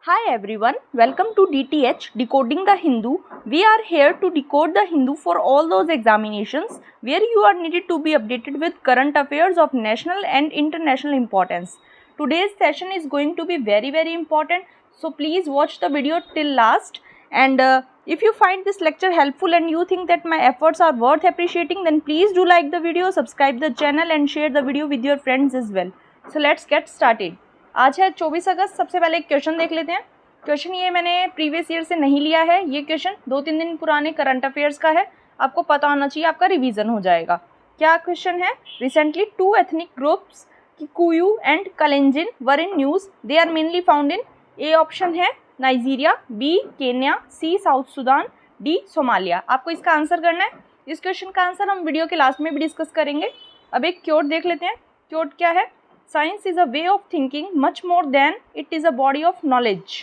Hi everyone, welcome to DTH Decoding the Hindu. We are here to decode the Hindu for all those examinations where you are needed to be updated with current affairs of national and international importance. Today's session is going to be very important, so please watch the video till last. And if you find this lecture helpful and you think that my efforts are worth appreciating, then please do like the video, subscribe the channel and share the video with your friends as well. So let's get started. आज है 24 अगस्त। सबसे पहले एक question देख लेते हैं। Question ये मैंने प्रीवियस ईयर से नहीं लिया है, ये क्वेश्चन 2-3 दिन पुराने करंट अफेयर्स का है, आपको पता होना चाहिए, आपका रिवीजन हो जाएगा। क्या क्वेश्चन है? Recently 2 ethnic groups Kikuyu and Kalenjin were in news, they are mainly found in. A option है Nigeria, B Kenya, C South Sudan, D Somalia. आपको इसका आंसर करना है। इस क्वेश्चन का आंसर हम वीडियो के लास्ट में भी डिस्कस करेंगे। अब एक क्योट देख लेते हैं। क्योट क्या है? Science is a way of thinking much more than it is a body of knowledge.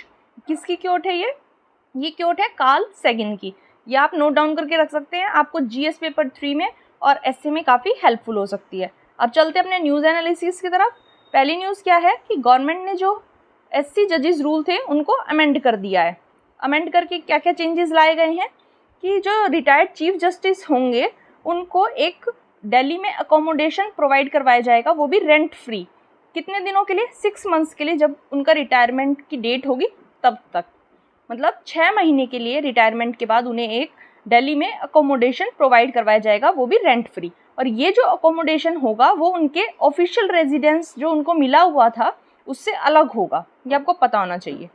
किसकी क्योट है ये क्योट है कार्ल सेगन की। ये आप नोट डाउन करके रख सकते हैं, आपको जीएस पेपर 3 में और एसए में काफ़ी हेल्पफुल हो सकती है। अब चलते अपने न्यूज़ एनालिसिस की तरफ। पहली न्यूज़ क्या है कि गवर्नमेंट ने जो एससी जजेस रूल थे उनको अमेंड कर दिया है। अमेंड करके क्या क्या चेंजेस लाए गए हैं कि जो रिटायर्ड चीफ जस्टिस होंगे उनको एक दिल्ली में अकोमोडेशन प्रोवाइड करवाया जाएगा, वो भी रेंट फ्री। कितने दिनों के लिए? 6 मंथ्स के लिए, जब उनका रिटायरमेंट की डेट होगी तब तक, मतलब 6 महीने के लिए रिटायरमेंट के बाद उन्हें एक दिल्ली में अकोमोडेशन प्रोवाइड करवाया जाएगा, वो भी रेंट फ्री। और ये जो अकोमोडेशन होगा वो उनके ऑफिशियल रेजिडेंस जो उनको मिला हुआ था उससे अलग होगा, ये आपको पता होना चाहिए।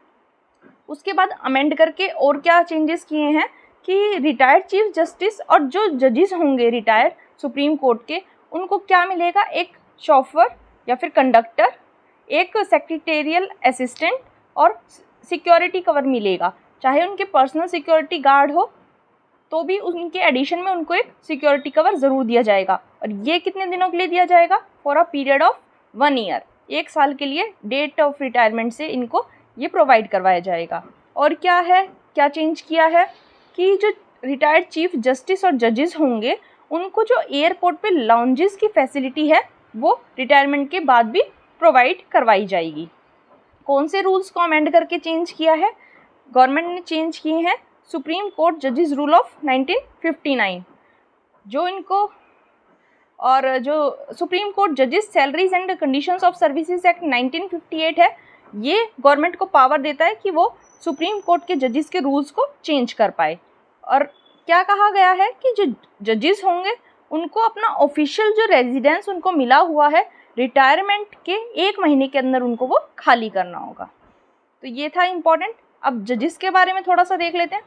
उसके बाद अमेंड करके और क्या चेंजेस किए हैं कि रिटायर्ड चीफ जस्टिस और जो जजेस होंगे रिटायर्ड सुप्रीम कोर्ट के, उनको क्या मिलेगा? एक शॉफर या फिर कंडक्टर, एक सेक्रेटेरियल असिस्टेंट और सिक्योरिटी कवर मिलेगा। चाहे उनके पर्सनल सिक्योरिटी गार्ड हो तो भी उनके एडिशन में उनको एक सिक्योरिटी कवर ज़रूर दिया जाएगा। और ये कितने दिनों के लिए दिया जाएगा? For a period of 1 year, 1 साल के लिए डेट ऑफ रिटायरमेंट से इनको ये प्रोवाइड करवाया जाएगा। और क्या है, क्या चेंज किया है कि जो रिटायर्ड चीफ जस्टिस और जजेस होंगे उनको जो एयरपोर्ट पे लाउंजेस की फैसिलिटी है वो रिटायरमेंट के बाद भी प्रोवाइड करवाई जाएगी। कौन से रूल्स को अमेंड करके चेंज किया है? गवर्नमेंट ने चेंज किए हैं सुप्रीम कोर्ट जजेस रूल ऑफ 1959, जो इनको, और जो सुप्रीम कोर्ट जजेस salaries and conditions of services act 1958 है, ये गवर्नमेंट को पावर देता है कि वो सुप्रीम कोर्ट के जजेस के रूल्स को चेंज कर पाए। और क्या कहा गया है कि जो जजेस होंगे उनको अपना ऑफिशियल जो रेजिडेंस उनको मिला हुआ है रिटायरमेंट के 1 महीने के अंदर उनको वो खाली करना होगा। तो ये था इम्पॉर्टेंट। अब जजेस के बारे में थोड़ा सा देख लेते हैं।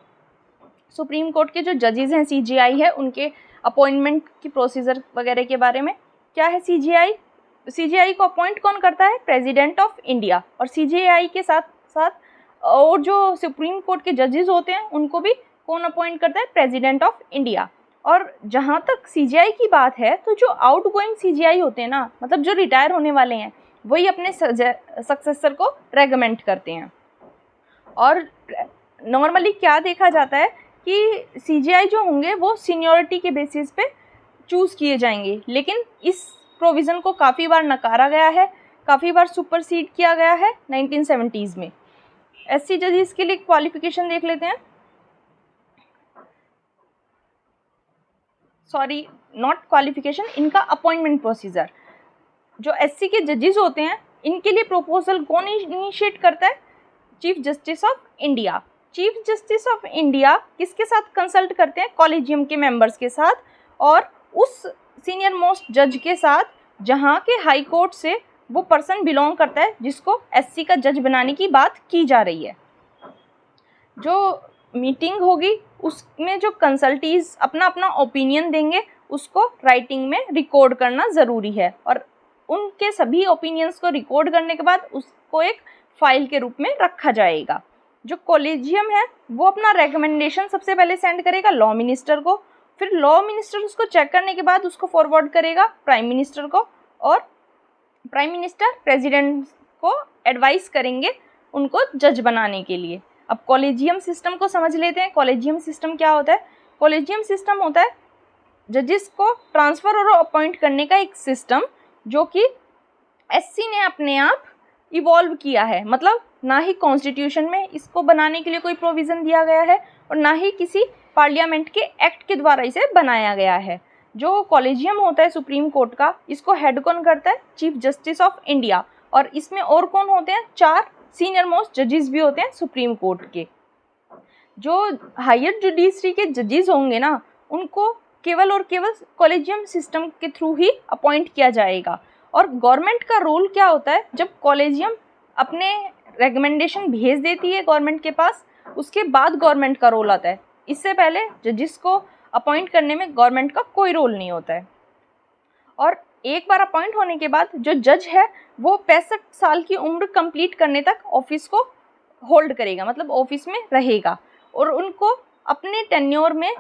सुप्रीम कोर्ट के जो जजेस हैं, सीजेआई है, उनके अपॉइंटमेंट की प्रोसीजर वगैरह के बारे में क्या है? सीजेआई को अपॉइंट कौन करता है? President of India. और सीजेआई के साथ साथ और जो सुप्रीम कोर्ट के जजेस होते हैं उनको भी कौन अपॉइंट करता है? President of India. और जहाँ तक सीजीआई की बात है तो जो आउट गोइंग सीजीआई होते हैं ना, मतलब जो रिटायर होने वाले हैं, वही अपने सक्सेसर को रेकमेंड करते हैं। और नॉर्मली क्या देखा जाता है कि सीजीआई जो होंगे वो सीनियरिटी के बेसिस पे चूज़ किए जाएंगे, लेकिन इस प्रोविज़न को काफ़ी बार नकारा गया है, काफ़ी बार सुपरसीड किया गया है 1970s में। एससी जजेस के लिए क्वालिफिकेशन देख लेते हैं। सॉरी, नॉट क्वालिफिकेशन, इनका अपॉइंटमेंट प्रोसीजर। जो एससी के जजेस होते हैं इनके लिए प्रपोजल कौन इनिशिएट करता है? Chief justice of India. Chief justice of India किसके साथ कंसल्ट करते हैं? कॉलेजियम के मेंबर्स के साथ और उस सीनियर मोस्ट जज के साथ जहाँ के हाई कोर्ट से वो पर्सन बिलोंग करता है जिसको एससी का जज बनाने की बात की जा रही है। जो मीटिंग होगी उसमें जो कंसल्टीज अपना अपना ओपिनियन देंगे उसको राइटिंग में रिकॉर्ड करना ज़रूरी है। और उनके सभी ओपिनियंस को रिकॉर्ड करने के बाद उसको एक फाइल के रूप में रखा जाएगा। जो कॉलेजियम है वो अपना रेकमेंडेशन सबसे पहले सेंड करेगा लॉ मिनिस्टर को, फिर लॉ मिनिस्टर उसको चेक करने के बाद उसको फॉरवर्ड करेगा प्राइम मिनिस्टर को, और प्राइम मिनिस्टर प्रेसिडेंट को एडवाइस करेंगे उनको जज बनाने के लिए। अब कॉलेजियम सिस्टम को समझ लेते हैं। कॉलेजियम सिस्टम क्या होता है? कॉलेजियम सिस्टम होता है जजेस को ट्रांसफ़र और अपॉइंट करने का एक सिस्टम जो कि एससी ने अपने आप इवॉल्व किया है। मतलब ना ही कॉन्स्टिट्यूशन में इसको बनाने के लिए कोई प्रोविज़न दिया गया है और ना ही किसी पार्लियामेंट के एक्ट के द्वारा इसे बनाया गया है। जो कॉलेजियम होता है सुप्रीम कोर्ट का, इसको हेड कौन करता है? Chief justice of India. और इसमें और कौन होते हैं? 4 सीनियर मोस्ट जजेस भी होते हैं सुप्रीम कोर्ट के। जो हायर जुडिशरी के जजेस होंगे ना, उनको केवल और केवल कॉलेजियम सिस्टम के थ्रू ही अपॉइंट किया जाएगा। और गवर्नमेंट का रोल क्या होता है? जब कॉलेजियम अपने रिकमेंडेशन भेज देती है गवर्नमेंट के पास, उसके बाद गवर्नमेंट का रोल आता है। इससे पहले जजेस को अपॉइंट करने में गवर्नमेंट का कोई रोल नहीं होता है। और एक बार अपॉइंट होने के बाद जो जज है वो 65 साल की उम्र कंप्लीट करने तक ऑफिस को होल्ड करेगा, मतलब ऑफिस में रहेगा और उनको अपने टेन्योर में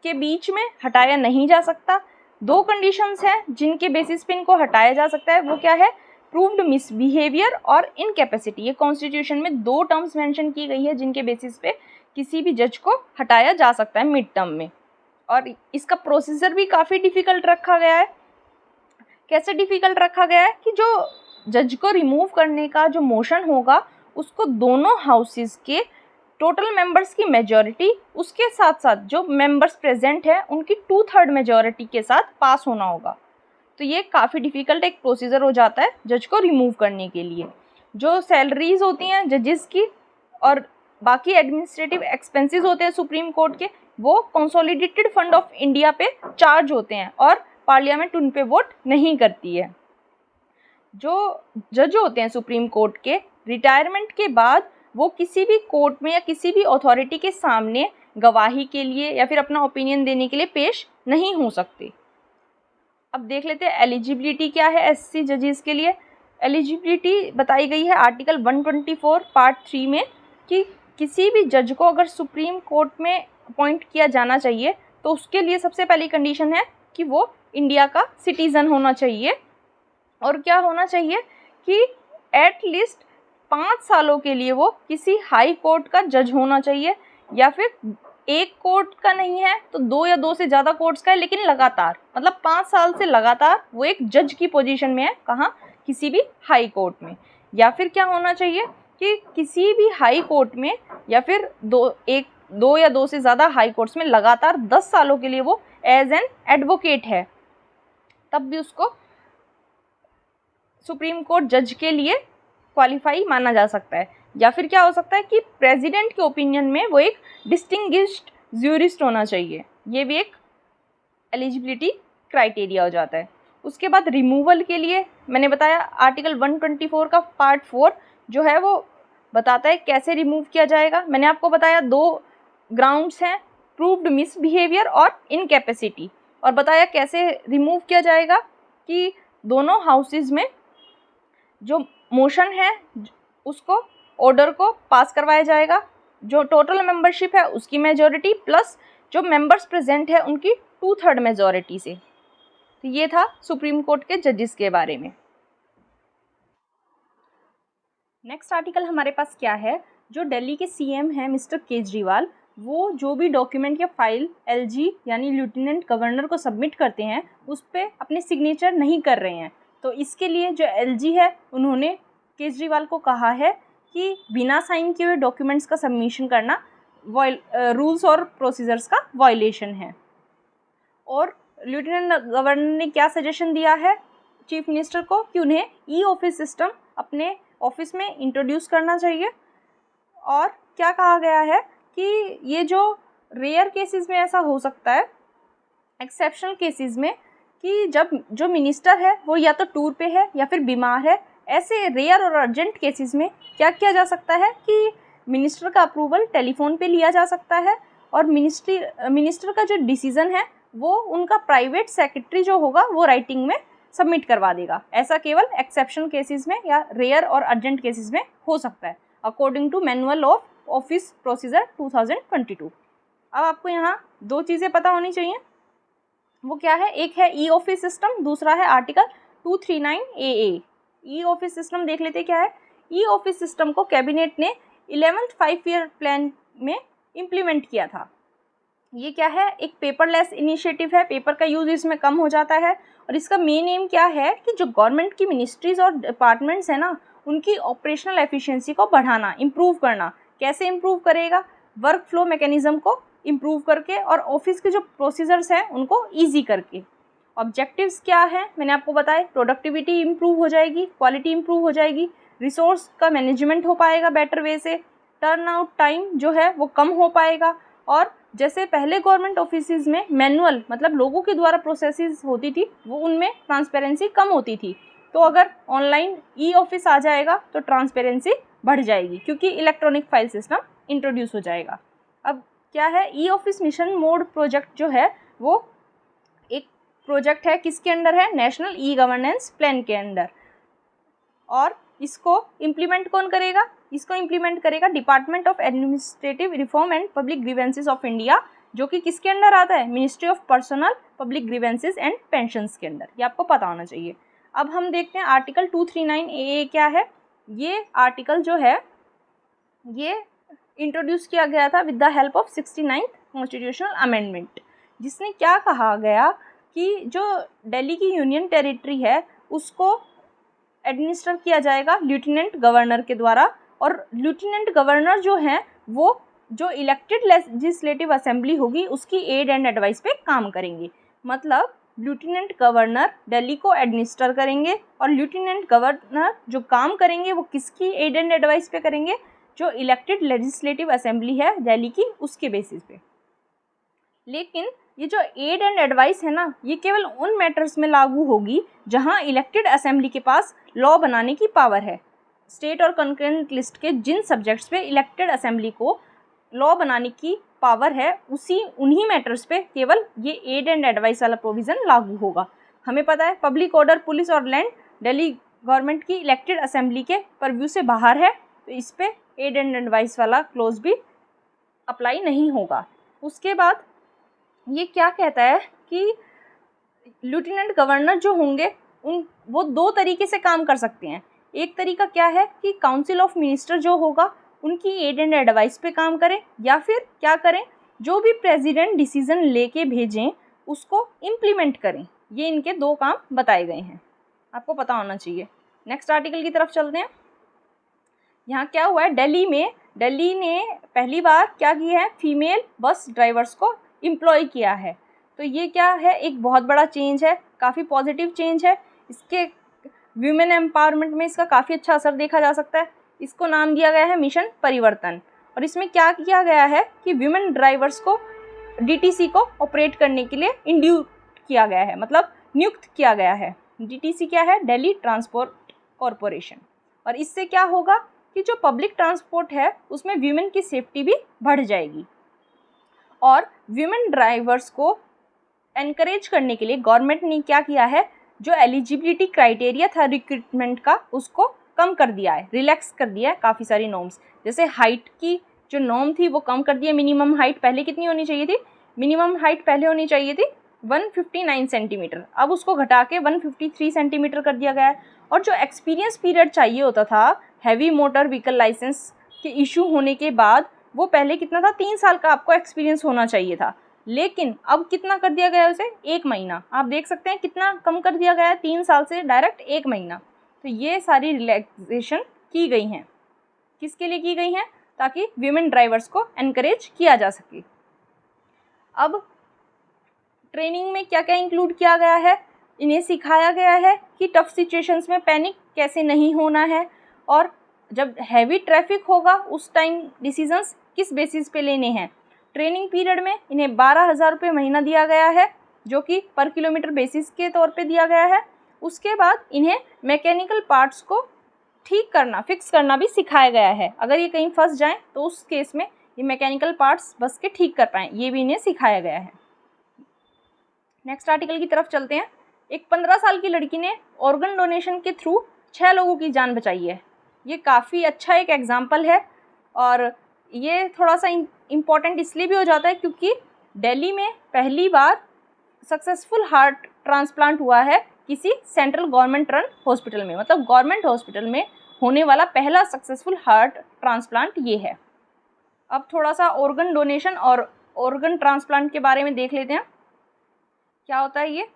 के बीच में हटाया नहीं जा सकता। 2 कंडीशंस हैं जिनके बेसिस पे इनको हटाया जा सकता है। वो क्या है? प्रूव्ड मिसबिहेवियर और इनकैपेसिटी। ये कॉन्स्टिट्यूशन में 2 टर्म्स मेंशन की गई है जिनके बेसिस पे किसी भी जज को हटाया जा सकता है मिड टर्म में। और इसका प्रोसीजर भी काफ़ी डिफ़िकल्ट रखा गया है। कैसे डिफ़िकल्ट रखा गया है कि जो जज को रिमूव करने का जो मोशन होगा उसको दोनों हाउसेस के टोटल मेंबर्स की मेजॉरिटी, उसके साथ साथ जो मेंबर्स प्रेजेंट हैं उनकी 2/3 मेजॉरिटी के साथ पास होना होगा। तो ये काफ़ी डिफ़िकल्ट एक प्रोसीजर हो जाता है जज को रिमूव करने के लिए। जो सैलरीज़ होती हैं जजेस की और बाकी एडमिनिस्ट्रेटिव एक्सपेंसेस होते हैं सुप्रीम कोर्ट के, वो कंसोलिडेटेड फंड ऑफ इंडिया पे चार्ज होते हैं और पार्लियामेंट उन पे वोट नहीं करती है। जो जज होते हैं सुप्रीम कोर्ट के, रिटायरमेंट के बाद वो किसी भी कोर्ट में या किसी भी अथॉरिटी के सामने गवाही के लिए या फिर अपना ओपिनियन देने के लिए पेश नहीं हो सकते। अब देख लेते हैं एलिजिबिलिटी क्या है एससी जजेस के लिए। एलिजिबिलिटी बताई गई है आर्टिकल 124 पार्ट 3 में कि किसी भी जज को अगर सुप्रीम कोर्ट में अपॉइंट किया जाना चाहिए तो उसके लिए सबसे पहली कंडीशन है कि वो इंडिया का सिटीज़न होना चाहिए। और क्या होना चाहिए कि एट लीस्ट 5 सालों के लिए वो किसी हाई कोर्ट का जज होना चाहिए, या फिर एक कोर्ट का नहीं है तो 2 या 2 से ज़्यादा कोर्ट्स का है, लेकिन लगातार, मतलब 5 साल से लगातार वो एक जज की पोजीशन में है। कहाँ? किसी भी हाई कोर्ट में। या फिर क्या होना चाहिए कि किसी भी हाई कोर्ट में या फिर 2 या 2 से ज़्यादा हाई कोर्ट्स में लगातार 10 सालों के लिए वो एज एन एडवोकेट है, तब भी उसको सुप्रीम कोर्ट जज के लिए क्वालिफाई माना जा सकता है। या फिर क्या हो सकता है कि प्रेसिडेंट के ओपिनियन में वो एक डिस्टिंग्विश्ड ज्यूरिस्ट होना चाहिए। ये भी एक एलिजिबिलिटी क्राइटेरिया हो जाता है। उसके बाद रिमूवल के लिए मैंने बताया आर्टिकल 124 का पार्ट 4 जो है वो बताता है कैसे रिमूव किया जाएगा। मैंने आपको बताया 2 ग्राउंड्स हैं, प्रूव्ड मिसबिहेवियर और इनकैपेसिटी, और बताया कैसे रिमूव किया जाएगा कि दोनों हाउसेस में जो मोशन है उसको ऑर्डर को पास करवाया जाएगा, जो टोटल मेंबरशिप है उसकी मेजॉरिटी प्लस जो मेंबर्स प्रेजेंट है उनकी 2/3 मेजॉरिटी से। तो ये था सुप्रीम कोर्ट के जजेस के बारे में। नेक्स्ट आर्टिकल हमारे पास क्या है? जो दिल्ली के सीएम हैं मिस्टर केजरीवाल, वो जो भी डॉक्यूमेंट या फाइल एलजी यानी लेफ्टिनेंट गवर्नर को सबमिट करते हैं उस पर अपने सिग्नेचर नहीं कर रहे हैं। तो इसके लिए जो एलजी है उन्होंने केजरीवाल को कहा है कि बिना साइन किए हुए डॉक्यूमेंट्स का सबमिशन करना रूल्स और प्रोसीजर्स का वायलेशन है। और लेफ्टिनेंट गवर्नर ने क्या सजेशन दिया है चीफ मिनिस्टर को कि उन्हें ई ऑफिस सिस्टम अपने ऑफिस में इंट्रोड्यूस करना चाहिए। और क्या कहा गया है कि ये जो रेयर केसेस में ऐसा हो सकता है, एक्सेप्शनल केसेस में, कि जब जो मिनिस्टर है वो या तो टूर पे है या फिर बीमार है, ऐसे रेयर और अर्जेंट केसेस में क्या किया जा सकता है कि मिनिस्टर का अप्रूवल टेलीफोन पे लिया जा सकता है और मिनिस्टर का जो डिसीज़न है वो उनका प्राइवेट सेक्रेटरी जो होगा वो राइटिंग में सबमिट करवा देगा। ऐसा केवल एक्सेप्शनल केसेस में या रेयर और अर्जेंट केसेस में हो सकता है according to manual of office procedure 2022। अब आपको यहाँ 2 चीज़ें पता होनी चाहिए, वो क्या है? एक है ई ऑफिस सिस्टम, दूसरा है article 239 AA। E office system देख लेते क्या है। ई ऑफिस सिस्टम को कैबिनेट ने 11th 5-year प्लान में इम्प्लीमेंट किया था। ये क्या है? एक पेपरलेस इनिशिएटिव है, पेपर का यूज़ इसमें कम हो जाता है। और इसका मेन एम क्या है कि जो गवर्नमेंट की मिनिस्ट्रीज़ और डिपार्टमेंट्स हैं ना, उनकी ऑपरेशनल एफिशिएंसी को बढ़ाना, इम्प्रूव करना। कैसे इम्प्रूव करेगा? वर्क फ्लो मैकेनिज्म को इम्प्रूव करके और ऑफिस के जो प्रोसीजर्स हैं उनको ईजी करके। ऑब्जेक्टिव्स क्या है मैंने आपको बताया, प्रोडक्टिविटी इम्प्रूव हो जाएगी, क्वालिटी इम्प्रूव हो जाएगी, रिसोर्स का मैनेजमेंट हो पाएगा बेटर वे से, टर्न आउट टाइम जो है वो कम हो पाएगा। और जैसे पहले गवर्नमेंट ऑफिसेज में मैनुअल मतलब लोगों के द्वारा प्रोसेसेस होती थी, वो उनमें ट्रांसपेरेंसी कम होती थी। तो अगर ऑनलाइन ई ऑफिस आ जाएगा तो ट्रांसपेरेंसी बढ़ जाएगी, क्योंकि इलेक्ट्रॉनिक फाइल सिस्टम इंट्रोड्यूस हो जाएगा। अब क्या है, e office mission mode project जो है वो एक प्रोजेक्ट है, किसके अंडर है? नेशनल ई गवर्नेंस प्लान के अंडर। और इसको इम्प्लीमेंट कौन करेगा? इसको इम्प्लीमेंट करेगा department of administrative reform and public grievances of India, जो कि किसके अंडर आता है? Ministry of personnel public grievances and pensions के अंडर। ये आपको पता होना चाहिए। अब हम देखते हैं आर्टिकल 239 AA क्या है। ये आर्टिकल जो है ये इंट्रोड्यूस किया गया था with the help of 69th constitutional amendment, जिसने क्या कहा गया कि जो दिल्ली की यूनियन टेरिटरी है उसको एडमिनिस्टर किया जाएगा लेफ्टिनेंट गवर्नर के द्वारा। और लेफ्टिनेंट गवर्नर जो हैं वो जो इलेक्टेड लेजिस्लेटिव असेंबली होगी उसकी एड एंड एडवाइस पे काम करेंगे। मतलब लेफ्टिनेंट गवर्नर दिल्ली को एडमिनिस्टर करेंगे और लेफ्टिनेंट गवर्नर जो काम करेंगे वो किसकी एड एंड एडवाइस पे करेंगे? जो इलेक्टेड लेजिस्लेटिव असेंबली है दिल्ली की, उसके बेसिस पे। लेकिन ये जो एड एंड एडवाइस है ना, ये केवल उन मैटर्स में लागू होगी जहां इलेक्टेड असेंबली के पास लॉ बनाने की पावर है। स्टेट और कंकरेंट लिस्ट के जिन सब्जेक्ट्स पे इलेक्टेड असेंबली को लॉ बनाने की पावर है, उन्हीं मैटर्स पे केवल ये एड एंड एडवाइस वाला प्रोविज़न लागू होगा। हमें पता है पब्लिक ऑर्डर, पुलिस और लैंड दिल्ली गवर्नमेंट की इलेक्टेड असेंबली के परव्यू से बाहर है, तो इस पे एड एंड एडवाइस वाला क्लोज भी अप्लाई नहीं होगा। उसके बाद ये क्या कहता है कि लेफ्टिनेंट गवर्नर जो होंगे वो दो तरीके से काम कर सकते हैं। एक तरीका क्या है कि काउंसिल ऑफ मिनिस्टर जो होगा उनकी एड एंड एडवाइस पे काम करें, या फिर क्या करें, जो भी प्रेसिडेंट डिसीजन लेके भेजें उसको इम्प्लीमेंट करें। ये इनके दो काम बताए गए हैं, आपको पता होना चाहिए। नेक्स्ट आर्टिकल की तरफ चलते हैं। यहाँ क्या हुआ है, दिल्ली ने पहली बार क्या किया है, फीमेल बस ड्राइवर्स को एम्प्लॉय किया है। तो ये क्या है, एक बहुत बड़ा चेंज है, काफ़ी पॉजिटिव चेंज है। इसके वीमेन एम्पावरमेंट में इसका काफ़ी अच्छा असर देखा जा सकता है। इसको नाम दिया गया है मिशन परिवर्तन। और इसमें क्या किया गया है कि वीमेन ड्राइवर्स को डीटीसी को ऑपरेट करने के लिए इंड्यूस किया गया है, मतलब नियुक्त किया गया है। डीटीसी क्या है? Delhi transport corporation. और इससे क्या होगा कि जो पब्लिक ट्रांसपोर्ट है उसमें वीमेन की सेफ्टी भी बढ़ जाएगी। और वीमेन ड्राइवर्स को एनकरेज करने के लिए गवर्नमेंट ने क्या किया है, जो एलिजिबिलिटी क्राइटेरिया था रिक्रूटमेंट का उसको कम कर दिया है, रिलैक्स कर दिया है काफ़ी सारी नॉर्म्स। जैसे हाइट की जो नॉर्म थी वो कम कर दिया। मिनिमम हाइट पहले कितनी होनी चाहिए थी? मिनिमम हाइट पहले होनी चाहिए थी 159 सेंटीमीटर, अब उसको घटा के 153 सेंटीमीटर कर दिया गया है। और जो एक्सपीरियंस पीरियड चाहिए होता था हैवी मोटर व्हीकल लाइसेंस के इशू होने के बाद, वो पहले कितना था? 3 साल का आपको एक्सपीरियंस होना चाहिए था, लेकिन अब कितना कर दिया गया है उसे? 1 महीना। आप देख सकते हैं कितना कम कर दिया गया है, 3 साल से डायरेक्ट 1 महीना। तो ये सारी रिलैक्सेशन की गई हैं, किसके लिए की गई हैं? ताकि वीमेन ड्राइवर्स को एनकरेज किया जा सके। अब ट्रेनिंग में क्या क्या इंक्लूड किया गया है? इन्हें सिखाया गया है कि टफ सिचुएशंस में पैनिक कैसे नहीं होना है, और जब हैवी ट्रैफिक होगा उस टाइम डिसीजंस किस बेसिस पे लेने हैं। ट्रेनिंग पीरियड में इन्हें 12,000 रुपये महीना दिया गया है, जो कि पर किलोमीटर बेसिस के तौर पे दिया गया है। उसके बाद इन्हें मैकेनिकल पार्ट्स को ठीक करना, फिक्स करना भी सिखाया गया है। अगर ये कहीं फंस जाएं तो उस केस में ये मैकेनिकल पार्ट्स बस के ठीक कर पाएँ, ये भी इन्हें सिखाया गया है। नेक्स्ट आर्टिकल की तरफ चलते हैं। एक 15 साल की लड़की ने ऑर्गन डोनेशन के थ्रू 6 लोगों की जान बचाई है। ये काफ़ी अच्छा एक एग्जाम्पल है, और ये थोड़ा सा इम्पॉर्टेंट इसलिए भी हो जाता है क्योंकि दिल्ली में पहली बार सक्सेसफुल हार्ट ट्रांसप्लांट हुआ है किसी सेंट्रल गवर्नमेंट रन हॉस्पिटल में, मतलब गवर्नमेंट हॉस्पिटल में होने वाला पहला सक्सेसफुल हार्ट ट्रांसप्लांट ये है। अब थोड़ा सा ऑर्गन डोनेशन और ऑर्गन ट्रांसप्लांट के बारे में देख लेते हैं। क्या होता है ये?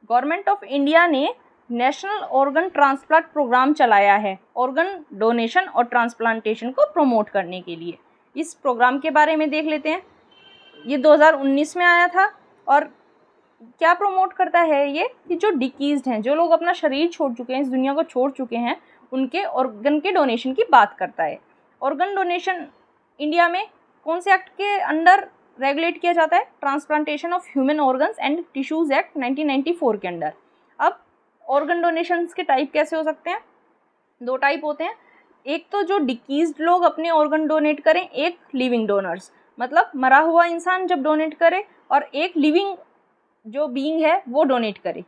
गवर्नमेंट ऑफ इंडिया ने नेशनल ऑर्गन ट्रांसप्लांट प्रोग्राम चलाया है ऑर्गन डोनेशन और ट्रांसप्लांटेशन को प्रमोट करने के लिए। इस प्रोग्राम के बारे में देख लेते हैं। ये 2019 में आया था और क्या प्रमोट करता है ये कि जो डिकीज्ड हैं, जो लोग अपना शरीर छोड़ चुके हैं, इस दुनिया को छोड़ चुके हैं, उनके ऑर्गन के डोनेशन की बात करता है। ऑर्गन डोनेशन इंडिया में कौन से एक्ट के अंडर रेगुलेट किया जाता है? Transplantation of human organs and tissues act 1994 के अंडर। अब ऑर्गन डोनेशन के टाइप कैसे हो सकते हैं? 2 टाइप होते हैं। एक तो जो डिकीज्ड लोग अपने ऑर्गन डोनेट करें, एक लिविंग डोनर्स, मतलब मरा हुआ इंसान जब डोनेट करे, और एक लिविंग जो बीइंग है वो डोनेट करे।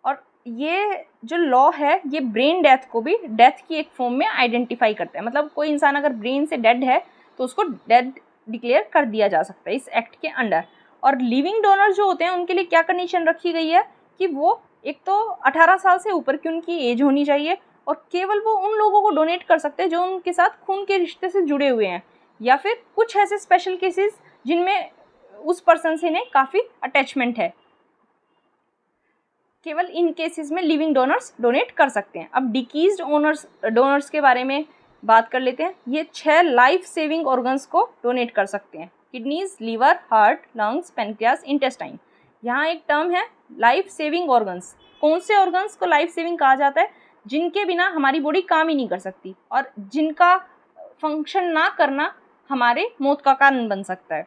और ये जो लॉ है ये ब्रेन डेथ को भी डेथ की एक फॉर्म में आइडेंटिफाई करता है। मतलब कोई इंसान अगर ब्रेन से डेड है तो उसको डेड डिक्लेयर कर दिया जा सकता है इस एक्ट के अंडर। और लिविंग डोनर जो होते हैं उनके लिए क्या कंडीशन रखी गई है कि वो एक तो 18 साल से ऊपर की उनकी एज होनी चाहिए, और केवल वो उन लोगों को डोनेट कर सकते हैं जो उनके साथ खून के रिश्ते से जुड़े हुए हैं, या फिर कुछ ऐसे स्पेशल केसेस जिनमें उस पर्सन से ने काफ़ी अटैचमेंट है। केवल इन केसेस में लिविंग डोनर्स डोनेट कर सकते हैं। अब डिकीज्ड डोनर्स के बारे में बात कर लेते हैं। ये 6 लाइफ सेविंग ऑर्गन्स को डोनेट कर सकते हैं: kidneys, liver, heart, lungs, pancreas, intestine. यहाँ एक टर्म है लाइफ सेविंग ऑर्गन्स। कौन से ऑर्गन्स को लाइफ सेविंग कहा जाता है? जिनके बिना हमारी बॉडी काम ही नहीं कर सकती और जिनका फंक्शन ना करना हमारे मौत का कारण बन सकता है।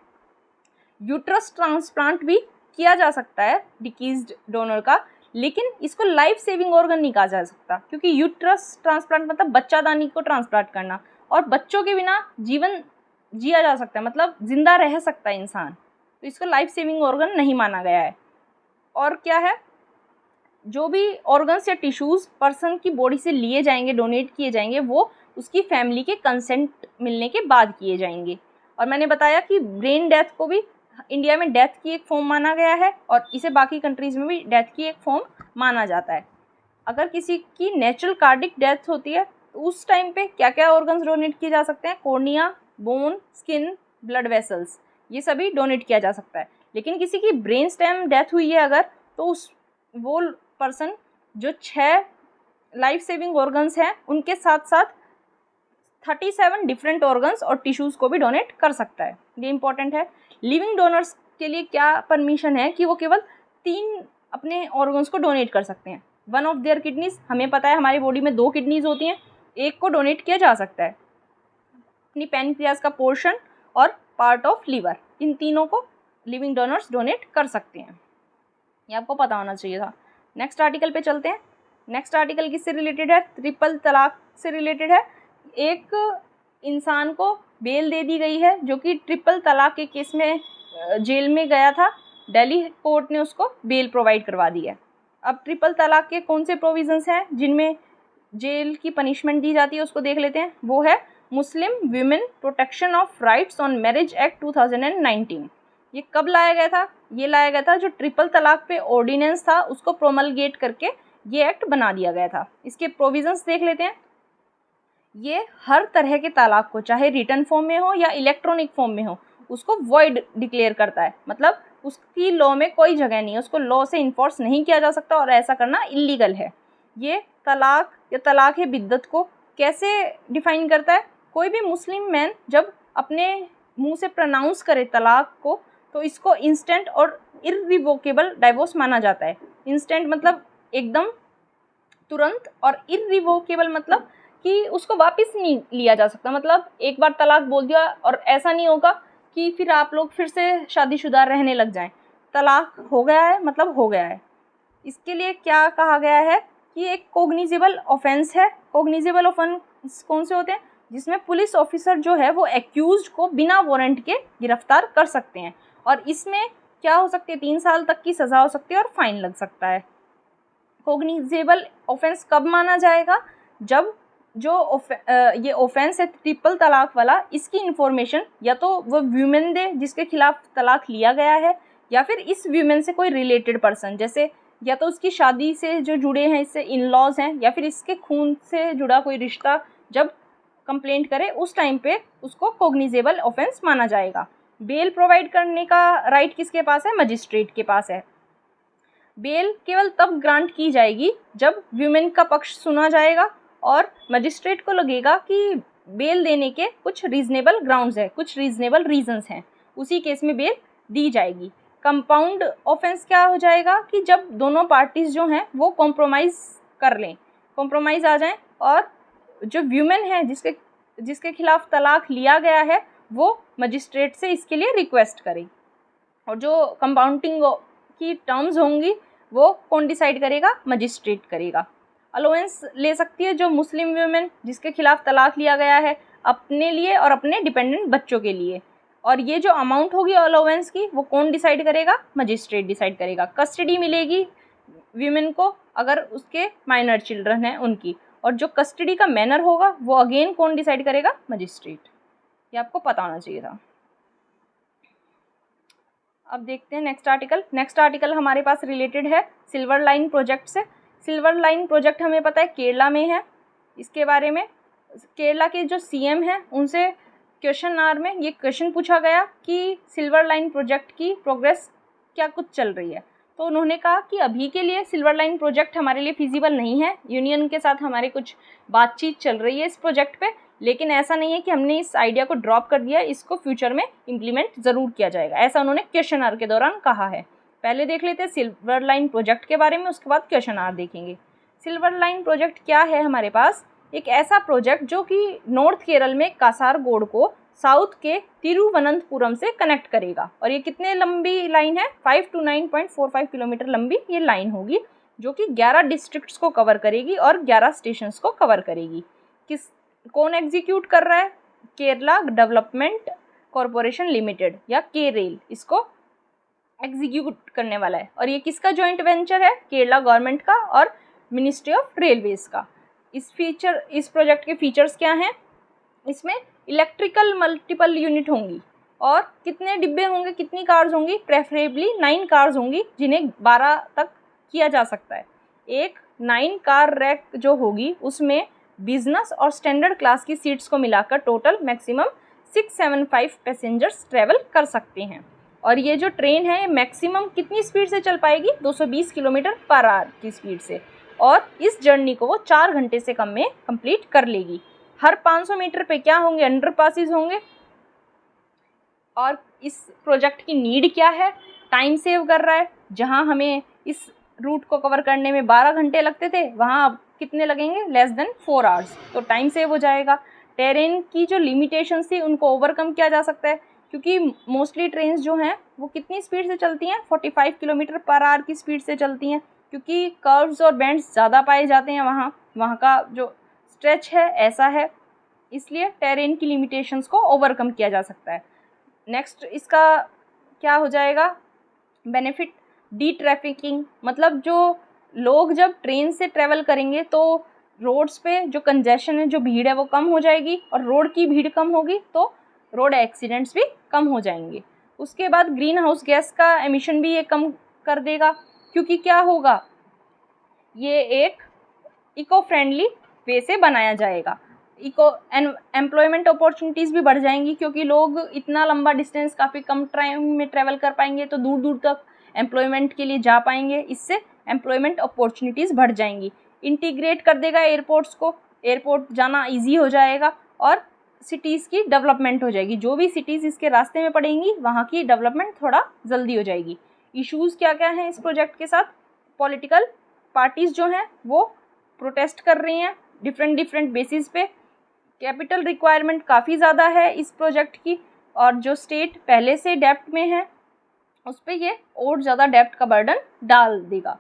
यूट्रस ट्रांसप्लांट भी किया जा सकता है डिकीज्ड डोनर का, लेकिन इसको लाइफ सेविंग ऑर्गन नहीं कहा जा सकता, क्योंकि यूट्रस ट्रांसप्लांट मतलब बच्चादानी को ट्रांसप्लांट करना, और बच्चों के बिना जीवन जिया जा सकता है, मतलब जिंदा रह सकता है इंसान, तो इसको लाइफ सेविंग ऑर्गन नहीं माना गया है। और क्या है, जो भी ऑर्गन्स या टिश्यूज़ पर्सन की बॉडी से लिए जाएंगे, डोनेट किए जाएंगे, वो उसकी फैमिली के कंसेंट मिलने के बाद किए जाएंगे। और मैंने बताया कि ब्रेन डेथ को भी इंडिया में डेथ की एक फॉर्म माना गया है और इसे बाकी कंट्रीज़ में भी डेथ की एक फॉर्म माना जाता है। अगर किसी की नेचुरल कार्डिक डेथ होती है तो उस टाइम पे क्या क्या ऑर्गन्स डोनेट किए जा सकते हैं? Cornea, bone, skin, blood vessels, ये सभी डोनेट किया जा सकता है। लेकिन किसी की ब्रेन स्टेम डेथ हुई है अगर, तो वो पर्सन जो 6 लाइफ सेविंग ऑर्गन्स हैं उनके साथ साथ 37 डिफरेंट ऑर्गन्स और टिश्यूज़ को भी डोनेट कर सकता है। ये इंपॉर्टेंट है। लिविंग डोनर्स के लिए क्या परमिशन है कि वो केवल 3 अपने ऑर्गन्स को डोनेट कर सकते हैं। 1 ऑफ देयर किडनीज, हमें पता है हमारी बॉडी में 2 किडनीज होती हैं, एक को डोनेट किया जा सकता है, अपनी पैनक्रियाज का पोर्शन और पार्ट ऑफ लीवर, इन तीनों को लिविंग डोनर्स डोनेट कर सकते हैं। ये आपको पता होना चाहिए था। नेक्स्ट आर्टिकल पे चलते हैं। नेक्स्ट आर्टिकल किससे रिलेटेड है? ट्रिपल तलाक से रिलेटेड है। एक इंसान को बेल दे दी गई है जो कि ट्रिपल तलाक के केस में जेल में गया था। दिल्ली कोर्ट ने उसको बेल प्रोवाइड करवा दी है। अब ट्रिपल तलाक के कौन से प्रोविजंस हैं जिनमें जेल की पनिशमेंट दी जाती है उसको देख लेते हैं। वो है मुस्लिम women protection of rights on marriage act 2019। ये कब लाया गया था? ये लाया गया था जो ट्रिपल तलाक पे ऑर्डिनेंस था उसको प्रोमलगेट करके ये एक्ट बना दिया गया था। इसके प्रोविजंस देख लेते हैं। ये हर तरह के तलाक को, चाहे रिटन फॉर्म में हो या इलेक्ट्रॉनिक फॉर्म में हो, उसको वॉइड डिक्लेयर करता है। मतलब उसकी लॉ में कोई जगह नहीं है, उसको लॉ से इन्फोर्स नहीं किया जा सकता और ऐसा करना इलीगल है। ये तलाक या तलाक है बिद्दत को कैसे डिफाइन करता है? कोई भी मुस्लिम मैन जब अपने मुंह से प्रोनाउंस करे तलाक को तो इसको इंस्टेंट और इररिवोकेबल डाइवोर्स माना जाता है। इंस्टेंट मतलब एकदम तुरंत, और इररिवोकेबल मतलब कि उसको वापस नहीं लिया जा सकता। मतलब एक बार तलाक बोल दिया और ऐसा नहीं होगा कि फिर आप लोग फिर से शादीशुदा रहने लग जाएं। तलाक हो गया है मतलब हो गया है। इसके लिए क्या कहा गया है कि एक कोग्निजेबल ऑफेंस है। कोग्निजेबल ऑफेंस कौन से होते हैं? जिसमें पुलिस ऑफिसर जो है वो एक्यूज्ड को बिना वारंट के गिरफ्तार कर सकते हैं, और इसमें क्या हो सकती है? 3 साल तक की सज़ा हो सकती है और फाइन लग सकता है। कोग्निजेबल ऑफेंस कब माना जाएगा? जब जो ये ऑफेंस है ट्रिपल तलाक वाला, इसकी इन्फॉर्मेशन या तो वो व्यूमेन दे जिसके खिलाफ तलाक लिया गया है, या फिर इस व्यूमेन से कोई रिलेटेड पर्सन, जैसे या तो उसकी शादी से जो जुड़े हैं, इससे इन लॉज हैं, या फिर इसके खून से जुड़ा कोई रिश्ता जब कंप्लेंट करे उस टाइम पे उसको कोग्निजेबल ऑफेंस माना जाएगा। बेल प्रोवाइड करने का राइट किसके पास है? मजिस्ट्रेट के पास है। बेल केवल तब ग्रांट की जाएगी जब वीमेन का पक्ष सुना जाएगा और मजिस्ट्रेट को लगेगा कि बेल देने के कुछ रीजनेबल ग्राउंड्स है, कुछ रीजनेबल रीजंस हैं, उसी केस में बेल दी जाएगी। कंपाउंड ऑफेंस क्या हो जाएगा कि जब दोनों पार्टीज जो हैं वो कॉम्प्रोमाइज़ कर लें, कॉम्प्रोमाइज़ आ जाएं और जो वीमेन है जिसके खिलाफ तलाक लिया गया है वो मजिस्ट्रेट से इसके लिए रिक्वेस्ट करें। और जो कंपाउंडिंग की टर्म्स होंगी वो कौन डिसाइड करेगा? मजिस्ट्रेट करेगा। अलोवेंस ले सकती है जो मुस्लिम वीमेन जिसके खिलाफ तलाक लिया गया है, अपने लिए और अपने डिपेंडेंट बच्चों के लिए। और ये जो अमाउंट होगी अलोवेंस की वो कौन डिसाइड करेगा? मजिस्ट्रेट डिसाइड करेगा। कस्टडी मिलेगी वीमेन को अगर उसके माइनर चिल्ड्रन हैं उनकी, और जो कस्टडी का मैनर होगा वो अगेन कौन डिसाइड करेगा? मजिस्ट्रेट। ये आपको पता होना चाहिए था। अब देखते हैं नेक्स्ट आर्टिकल। नेक्स्ट आर्टिकल हमारे पास रिलेटेड है सिल्वर लाइन प्रोजेक्ट से। सिल्वर लाइन प्रोजेक्ट हमें पता है केरला में है। इसके बारे में केरला के जो सीएम हैं उनसे क्वेश्चन आवर में ये क्वेश्चन पूछा गया कि सिल्वर लाइन प्रोजेक्ट की प्रोग्रेस क्या कुछ चल रही है। तो उन्होंने कहा कि अभी के लिए सिल्वर लाइन प्रोजेक्ट हमारे लिए फिजिबल नहीं है, यूनियन के साथ हमारे कुछ बातचीत चल रही है इस प्रोजेक्ट पे, लेकिन ऐसा नहीं है कि हमने इस आइडिया को ड्रॉप कर दिया, इसको फ्यूचर में इम्प्लीमेंट ज़रूर किया जाएगा, ऐसा उन्होंने क्वेश्चन आवर के दौरान कहा है। पहले देख लेते हैं सिल्वर लाइन प्रोजेक्ट के बारे में, उसके बाद क्वेश्चन आवर देखेंगे। सिल्वर लाइन प्रोजेक्ट क्या है? हमारे पास एक ऐसा प्रोजेक्ट जो कि नॉर्थ केरल में कासारगोड को साउथ के तिरुवनंतपुरम से कनेक्ट करेगा। और ये कितने लंबी लाइन है? 5 to 9.45 किलोमीटर लंबी ये लाइन होगी जो कि 11 डिस्ट्रिक्ट्स को कवर करेगी और 11 स्टेशंस को कवर करेगी। कौन एग्जीक्यूट कर रहा है? केरला डेवलपमेंट कॉरपोरेशन लिमिटेड या केरेल इसको एग्जीक्यूट करने वाला है। और ये किसका जॉइंट वेंचर है? केरला गवर्नमेंट का और मिनिस्ट्री ऑफ रेलवेज का। इस प्रोजेक्ट के फीचर्स क्या हैं? इसमें इलेक्ट्रिकल मल्टीपल यूनिट होंगी और कितने डिब्बे होंगे, कितनी कार्स होंगी? प्रेफरेबली 9 कार्स होंगी जिन्हें 12 तक किया जा सकता है। एक 9 कार रैक जो होगी उसमें बिजनेस और स्टैंडर्ड क्लास की सीट्स को मिलाकर टोटल मैक्सिमम 675 पैसेंजर्स ट्रैवल कर सकते हैं। और ये जो ट्रेन है मैक्सिमम कितनी स्पीड से चल पाएगी? 220 किलोमीटर पर आवर की स्पीड से, और इस जर्नी को वो 4 घंटे से कम में कंप्लीट कर लेगी। हर 500 मीटर पे क्या होंगे? अंडरपासेस होंगे। और इस प्रोजेक्ट की नीड क्या है? टाइम सेव कर रहा है। जहां हमें इस रूट को कवर करने में 12 घंटे लगते थे वहां अब कितने लगेंगे? Less than 4 hours. तो टाइम सेव हो जाएगा। टेरेन की जो लिमिटेशंस थी उनको ओवरकम किया जा सकता है, क्योंकि मोस्टली ट्रेन्स जो हैं वो कितनी स्पीड से चलती हैं? 45 किलोमीटर पर आवर की स्पीड से चलती हैं, क्योंकि कर्व्स और बेंड्स ज़्यादा पाए जाते हैं वहाँ का जो स्ट्रेच है ऐसा है, इसलिए टेरेन की लिमिटेशंस को ओवरकम किया जा सकता है। नेक्स्ट इसका क्या हो जाएगा? बेनिफिट डी ट्रैफिकिंग, मतलब जो लोग जब ट्रेन से ट्रैवल करेंगे तो रोड्स पे जो कंजेशन है, जो भीड़ है वो कम हो जाएगी, और रोड की भीड़ कम होगी तो रोड एक्सीडेंट्स भी कम हो जाएंगे। उसके बाद ग्रीन हाउस गैस का एमिशन भी ये कम कर देगा, क्योंकि क्या होगा? ये एक इको फ्रेंडली वे से बनाया जाएगा। एम्प्लॉयमेंट अपॉर्चुनिटीज़ भी बढ़ जाएंगी, क्योंकि लोग इतना लंबा डिस्टेंस काफ़ी कम टाइम में ट्रैवल कर पाएंगे तो दूर दूर तक एम्प्लॉयमेंट के लिए जा पाएंगे। इससे एम्प्लॉयमेंट अपॉर्चुनिटीज़ बढ़ जाएंगी। इंटीग्रेट कर देगा एयरपोर्ट्स को, एयरपोर्ट जाना इजी हो जाएगा और सिटीज़ की डेवलपमेंट हो जाएगी। जो भी सिटीज़ इसके रास्ते में पड़ेंगी वहाँ की डेवलपमेंट थोड़ा जल्दी हो जाएगी। इश्यूज़ क्या क्या हैं इस प्रोजेक्ट के साथ? पॉलिटिकल पार्टीज़ जो हैं वो प्रोटेस्ट कर रही हैं डिफरेंट बेसिस पे। कैपिटल रिक्वायरमेंट काफ़ी ज़्यादा है इस प्रोजेक्ट की, और जो स्टेट पहले से डेप्ट में है उस पर ये और ज़्यादा डेप्ट का बर्डन डाल देगा।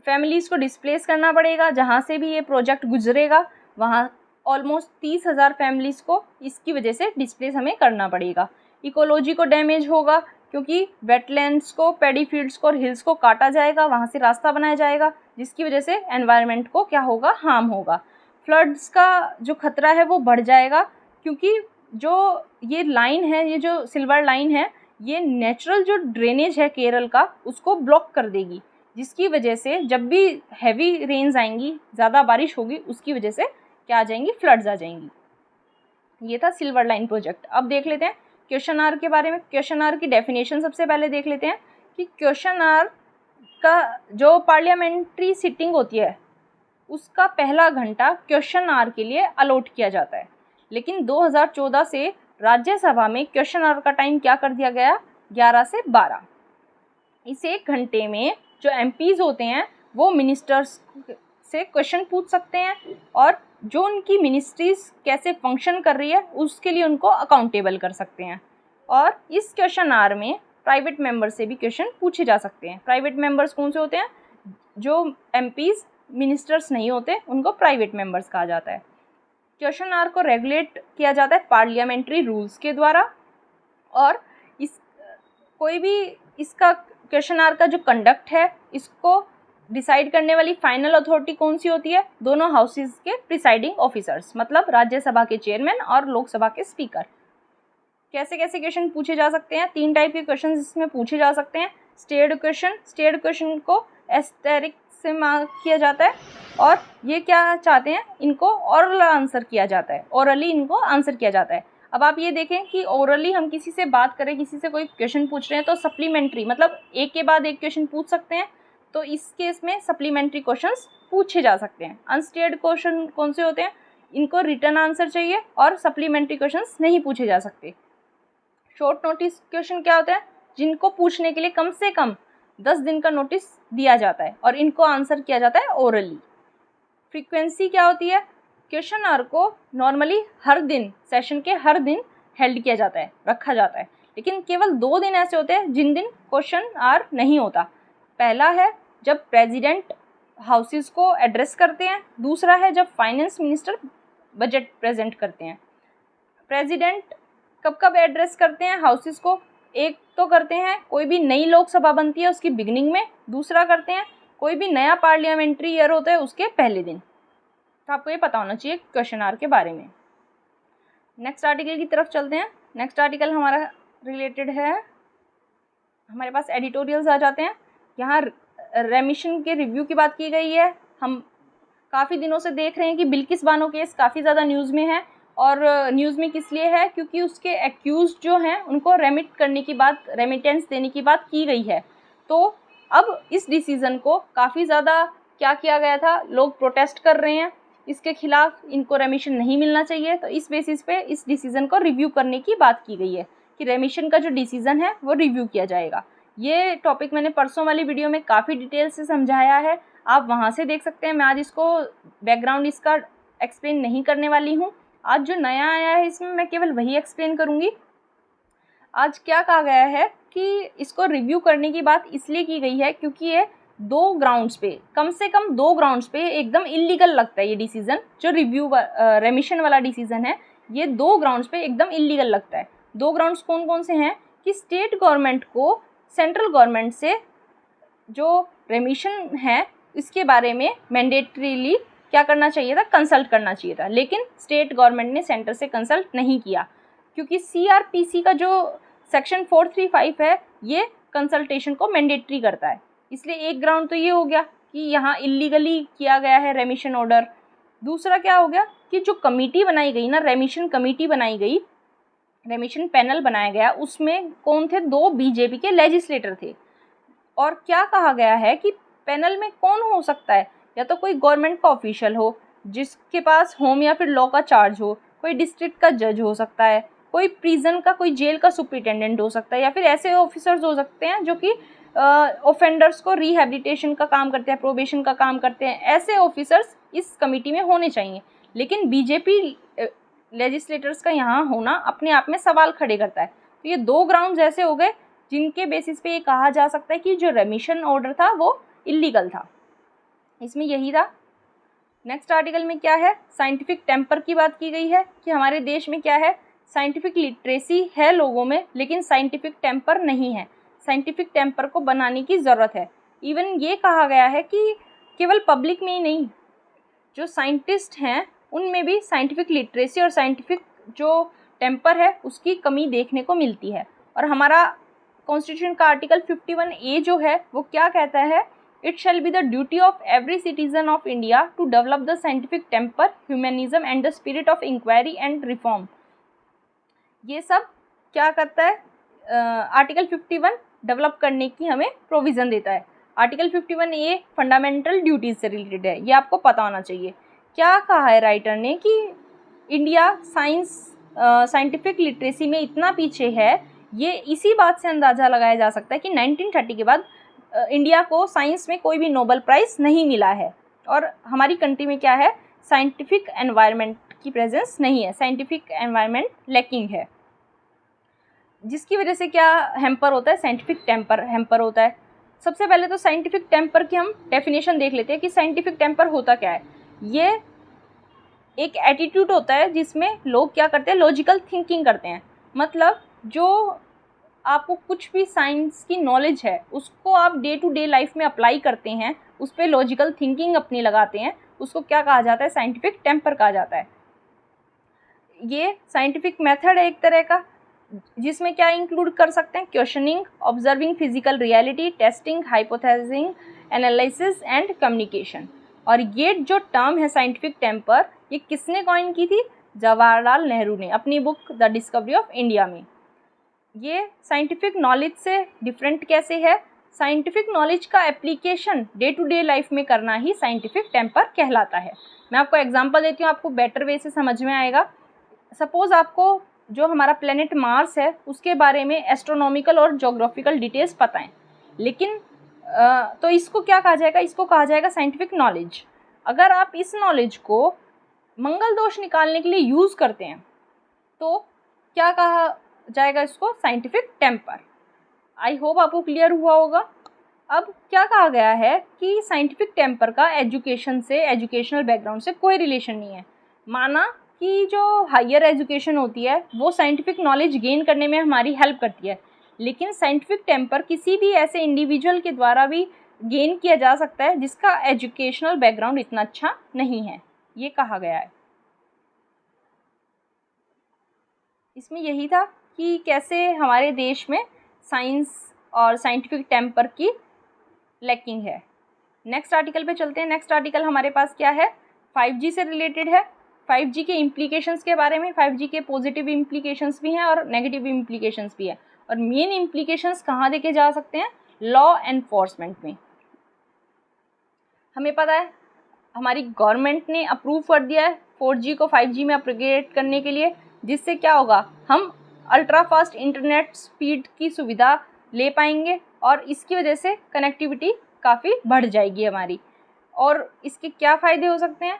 फैमिलीज़ को डिस्प्लेस करना पड़ेगा, जहाँ से भी ये प्रोजेक्ट गुजरेगा वहाँ ऑलमोस्ट 30,000 फैमिलीज़ को इसकी वजह से डिस्प्लेस हमें करना पड़ेगा। इकोलॉजी को डैमेज होगा, क्योंकि वेटलैंड्स को, पैडी फील्ड्स को और हिल्स को काटा जाएगा, वहाँ से रास्ता बनाया जाएगा, जिसकी वजह से एनवायरनमेंट को क्या होगा? हार्म होगा। फ्लड्स का जो खतरा है वो बढ़ जाएगा, क्योंकि जो ये लाइन है, ये जो सिल्वर लाइन है, ये नेचुरल जो ड्रेनेज है केरल का उसको ब्लॉक कर देगी, जिसकी वजह से जब भी हैवी रेन्स आएंगी, ज़्यादा बारिश होगी, उसकी वजह से क्या आ जाएंगी? फ्लड्स आ जाएंगी। ये था सिल्वर लाइन प्रोजेक्ट। अब देख लेते हैं क्वेश्चन आवर के बारे में। क्वेश्चन आवर की डेफिनेशन सबसे पहले देख लेते हैं कि क्वेश्चन आवर का जो पार्लियामेंट्री सिटिंग होती है उसका पहला घंटा क्वेश्चन आवर के लिए अलॉट किया जाता है। लेकिन 2014 से राज्यसभा में क्वेश्चन आवर का टाइम क्या कर दिया गया, 11 से 12। इस 1 घंटे में जो एमपीज होते हैं वो मिनिस्टर्स से क्वेश्चन पूछ सकते हैं और जो उनकी मिनिस्ट्रीज कैसे फंक्शन कर रही है उसके लिए उनको अकाउंटेबल कर सकते हैं। और इस क्वेश्चन आवर में प्राइवेट मेंबर से भी क्वेश्चन पूछे जा सकते हैं। प्राइवेट मेंबर्स कौन से होते हैं, जो एमपीज मिनिस्टर्स नहीं होते उनको प्राइवेट मेंबर्स कहा जाता है। क्वेश्चन आवर को रेगुलेट किया जाता है पार्लियामेंट्री रूल्स के द्वारा। और कोई भी इसका क्वेश्चन आवर का जो कंडक्ट है इसको डिसाइड करने वाली फाइनल अथॉरिटी कौन सी होती है, दोनों हाउसेस के प्रिसाइडिंग ऑफिसर्स, मतलब राज्यसभा के चेयरमैन और लोकसभा के स्पीकर। कैसे कैसे क्वेश्चन पूछे जा सकते हैं, 3 टाइप के क्वेश्चन इसमें पूछे जा सकते हैं। स्टेयर्ड क्वेश्चन को एस्टेरिक से मार्क किया जाता है और ये क्या चाहते हैं, इनको ओरल आंसर किया जाता है, ओरली इनको आंसर किया जाता है। अब आप ये देखें कि ओरली हम किसी से बात करें, किसी से कोई क्वेश्चन पूछ रहे हैं तो सप्लीमेंट्री मतलब एक के बाद एक क्वेश्चन पूछ सकते हैं, तो इस केस में सप्लीमेंट्री क्वेश्चंस पूछे जा सकते हैं। अनस्टेयर्ड क्वेश्चन कौन से होते हैं, इनको रिटर्न आंसर चाहिए और सप्लीमेंट्री क्वेश्चंस नहीं पूछे जा सकते। शॉर्ट नोटिस क्वेश्चन क्या होते हैं, जिनको पूछने के लिए कम से कम 10 दिन का नोटिस दिया जाता है और इनको आंसर किया जाता है ओरली। फ्रीक्वेंसी क्या होती है, क्वेश्चन आवर को नॉर्मली हर दिन, सेशन के हर दिन हेल्ड किया जाता है, रखा जाता है, लेकिन केवल 2 दिन ऐसे होते हैं जिन दिन क्वेश्चन आवर नहीं होता। पहला है जब प्रेसिडेंट हाउसेस को एड्रेस करते हैं, दूसरा है जब फाइनेंस मिनिस्टर बजट प्रेजेंट करते हैं। प्रेसिडेंट कब कब एड्रेस करते हैं हाउसेस को, एक तो करते हैं कोई भी नई लोकसभा बनती है उसकी बिगिनिंग में, दूसरा करते हैं कोई भी नया पार्लियामेंट्री ईयर होता है उसके पहले दिन। तो आपको ये पता होना चाहिए क्वेश्चन आवर के बारे में। नेक्स्ट आर्टिकल की तरफ चलते हैं। नेक्स्ट आर्टिकल हमारा रिलेटेड है, हमारे पास एडिटोरियल्स आ जाते हैं। यहाँ रेमिशन के रिव्यू की बात की गई है। हम काफ़ी दिनों से देख रहे हैं कि बिल्किस बानो केस काफ़ी ज़्यादा न्यूज़ में है, और न्यूज़ में किस लिए है, क्योंकि उसके एक्यूज जो हैं उनको रेमिट करने की बात, रेमिटेंस देने की बात की गई है। तो अब इस डिसीज़न को काफ़ी ज़्यादा क्या किया गया था, लोग प्रोटेस्ट कर रहे हैं इसके खिलाफ, इनको रेमिशन नहीं मिलना चाहिए। तो इस बेसिस पे इस डिसीज़न को रिव्यू करने की बात की गई है कि रेमिशन का जो डिसीज़न है वो रिव्यू किया जाएगा। ये टॉपिक मैंने परसों वाली वीडियो में काफ़ी डिटेल से समझाया है, आप वहाँ से देख सकते हैं। मैं आज इसको बैकग्राउंड इसका एक्सप्लेन नहीं करने वाली हूँ। आज जो नया आया है इसमें मैं केवल वही एक्सप्लेन करूँगी। आज क्या कहा गया है कि इसको रिव्यू करने की बात इसलिए की गई है क्योंकि ये 2 ग्राउंड्स पे, कम से कम 2 ग्राउंड्स पे एकदम इल्लीगल लगता है। ये डिसीज़न जो रिव्यू रेमिशन वाला डिसीज़न है, ये 2 ग्राउंड्स पे एकदम इल्लीगल लगता है। 2 ग्राउंड्स कौन कौन से हैं कि स्टेट गवर्नमेंट को सेंट्रल गवर्नमेंट से जो रेमिशन है इसके बारे में मैंडेटरीली क्या करना चाहिए था, कंसल्ट करना चाहिए था, लेकिन स्टेट गवर्नमेंट ने सेंटर से कंसल्ट नहीं किया क्योंकि सीआरपीसी का जो सेक्शन 435 है ये कंसल्टेशन को मैंडेटरी करता है। इसलिए एक ग्राउंड तो ये हो गया कि यहाँ इल्लीगली किया गया है रेमिशन ऑर्डर। दूसरा क्या हो गया कि जो कमेटी बनाई गई ना, रेमिशन कमेटी बनाई गई, रेमिशन पैनल बनाया गया, उसमें कौन थे, 2 बीजेपी के लेजिस्लेटर थे। और क्या कहा गया है कि पैनल में कौन हो सकता है, या तो कोई गवर्नमेंट का ऑफिशियल हो जिसके पास होम या फिर लॉ का चार्ज हो, कोई डिस्ट्रिक्ट का जज हो सकता है, कोई प्रिजन का, कोई जेल का सुपरिटेंडेंट हो सकता है, या फिर ऐसे ऑफिसर्स हो सकते हैं जो कि ऑफेंडर्स को रिहेबिलिटेशन का काम करते हैं, प्रोबेशन का काम करते हैं। ऐसे ऑफिसर्स इस कमेटी में होने चाहिए, लेकिन बीजेपी लेजिस्लेटर्स का यहाँ होना अपने आप में सवाल खड़े करता है। तो ये 2 ग्राउंड्स ऐसे हो गए जिनके बेसिस पे ये कहा जा सकता है कि जो रेमिशन ऑर्डर था वो इल्लीगल था। इसमें यही था। नेक्स्ट आर्टिकल में क्या है, साइंटिफिक टेम्पर की बात की गई है कि हमारे देश में क्या है, साइंटिफिक लिटरेसी है लोगों में लेकिन साइंटिफिक टेम्पर नहीं है। साइंटिफिक टेम्पर को बनाने की ज़रूरत है। इवन ये कहा गया है कि केवल पब्लिक में ही नहीं, जो साइंटिस्ट हैं उनमें भी साइंटिफिक लिटरेसी और साइंटिफिक जो टेम्पर है उसकी कमी देखने को मिलती है। और हमारा कॉन्स्टिट्यूशन का आर्टिकल 51A जो है वो क्या कहता है, it shall be the duty of every citizen of India to develop the scientific temper, humanism and the spirit of inquiry and reform. ये सब क्या करता है, आर्टिकल 51 डेवलप करने की हमें प्रोविज़न देता है। आर्टिकल 51A फंडामेंटल ड्यूटीज़ से रिलेटेड है, ये आपको पता होना चाहिए। क्या कहा है राइटर ने कि इंडिया साइंटिफिक लिटरेसी में इतना पीछे है, ये इसी बात से अंदाज़ा लगाया जा सकता है कि 1930 के बाद इंडिया को साइंस में कोई भी नोबेल प्राइज़ नहीं मिला है, और हमारी कंट्री में क्या है, साइंटिफिक एनवायरनमेंट की प्रेजेंस नहीं है, साइंटिफिक एनवायरनमेंट लैकिंग है, जिसकी वजह से क्या हैम्पर होता है, साइंटिफिक टेम्पर हैम्पर होता है। सबसे पहले तो साइंटिफिक टेम्पर की हम डेफिनेशन देख लेते हैं कि साइंटिफिक टेम्पर होता क्या है। ये एक एटीट्यूड होता है जिसमें लोग क्या करते हैं, लॉजिकल थिंकिंग करते हैं। मतलब जो आपको कुछ भी साइंस की नॉलेज है उसको आप डे टू डे लाइफ में अप्लाई करते हैं, उस पर लॉजिकल थिंकिंग अपनी लगाते हैं, उसको क्या कहा जाता है, साइंटिफिक टेम्पर कहा जाता है। ये साइंटिफिक मेथड है एक तरह का, जिसमें क्या इंक्लूड कर सकते हैं, questioning, observing physical reality, testing, hypothesis, analysis and communication. और ये जो टर्म है साइंटिफिक टेम्पर, ये किसने कॉइन की थी, जवाहरलाल नेहरू ने अपनी book the discovery of India में। ये साइंटिफिक नॉलेज से डिफरेंट कैसे है, साइंटिफिक नॉलेज का application day to day life में करना ही साइंटिफिक टेम्पर कहलाता है। मैं आपको एग्जांपल देती हूँ, आपको बेटर वे से समझ में आएगा। सपोज़ आपको जो हमारा प्लेनेट मार्स है उसके बारे में एस्ट्रोनॉमिकल और ज्योग्राफिकल डिटेल्स पता है, लेकिन तो इसको क्या कहा जाएगा, इसको कहा जाएगा साइंटिफिक नॉलेज। अगर आप इस नॉलेज को मंगल दोष निकालने के लिए यूज़ करते हैं तो क्या कहा जाएगा, इसको साइंटिफिक टेम्पर। आई होप आपको क्लियर हुआ होगा। अब क्या कहा गया है कि साइंटिफिक टेम्पर का एजुकेशन से, एजुकेशनल बैकग्राउंड से कोई रिलेशन नहीं है। माना कि जो हायर एजुकेशन होती है वो साइंटिफिक नॉलेज गेन करने में हमारी हेल्प करती है, लेकिन साइंटिफिक टेम्पर किसी भी ऐसे इंडिविजुअल के द्वारा भी गेन किया जा सकता है जिसका एजुकेशनल बैकग्राउंड इतना अच्छा नहीं है, ये कहा गया है। इसमें यही था कि कैसे हमारे देश में साइंस और साइंटिफिक टेम्पर की लैकिंग है। नेक्स्ट आर्टिकल पे चलते हैं। नेक्स्ट आर्टिकल हमारे पास क्या है, 5G से रिलेटेड है। 5G के इम्प्लीकेशंस के बारे में, 5G के पॉजिटिव इम्प्लीकेशंस भी हैं और नेगेटिव इम्प्लीकेशंस भी है, और मेन इम्प्लीकेशंस कहाँ देखे जा सकते हैं, लॉ एनफोर्समेंट में। हमें पता है हमारी गवर्नमेंट ने अप्रूव कर दिया है 4G को 5G में अपग्रेड करने के लिए, जिससे क्या होगा, हम अल्ट्रा फास्ट इंटरनेट स्पीड की सुविधा ले पाएंगे और इसकी वजह से कनेक्टिविटी काफ़ी बढ़ जाएगी हमारी। और इसके क्या फ़ायदे हो सकते हैं,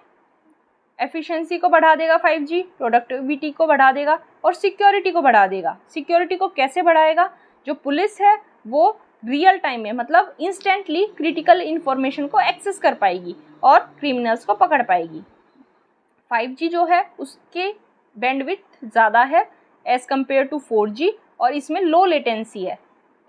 एफिशिएंसी को बढ़ा देगा 5G, प्रोडक्टिविटी को बढ़ा देगा और सिक्योरिटी को बढ़ा देगा। सिक्योरिटी को कैसे बढ़ाएगा, जो पुलिस है वो रियल टाइम में, मतलब इंस्टेंटली क्रिटिकल इन्फॉर्मेशन को एक्सेस कर पाएगी और क्रिमिनल्स को पकड़ पाएगी। 5G जो है उसके बैंडविड्थ ज़्यादा है एज़ कम्पेयर टू 4G, और इसमें लो लेटेंसी है।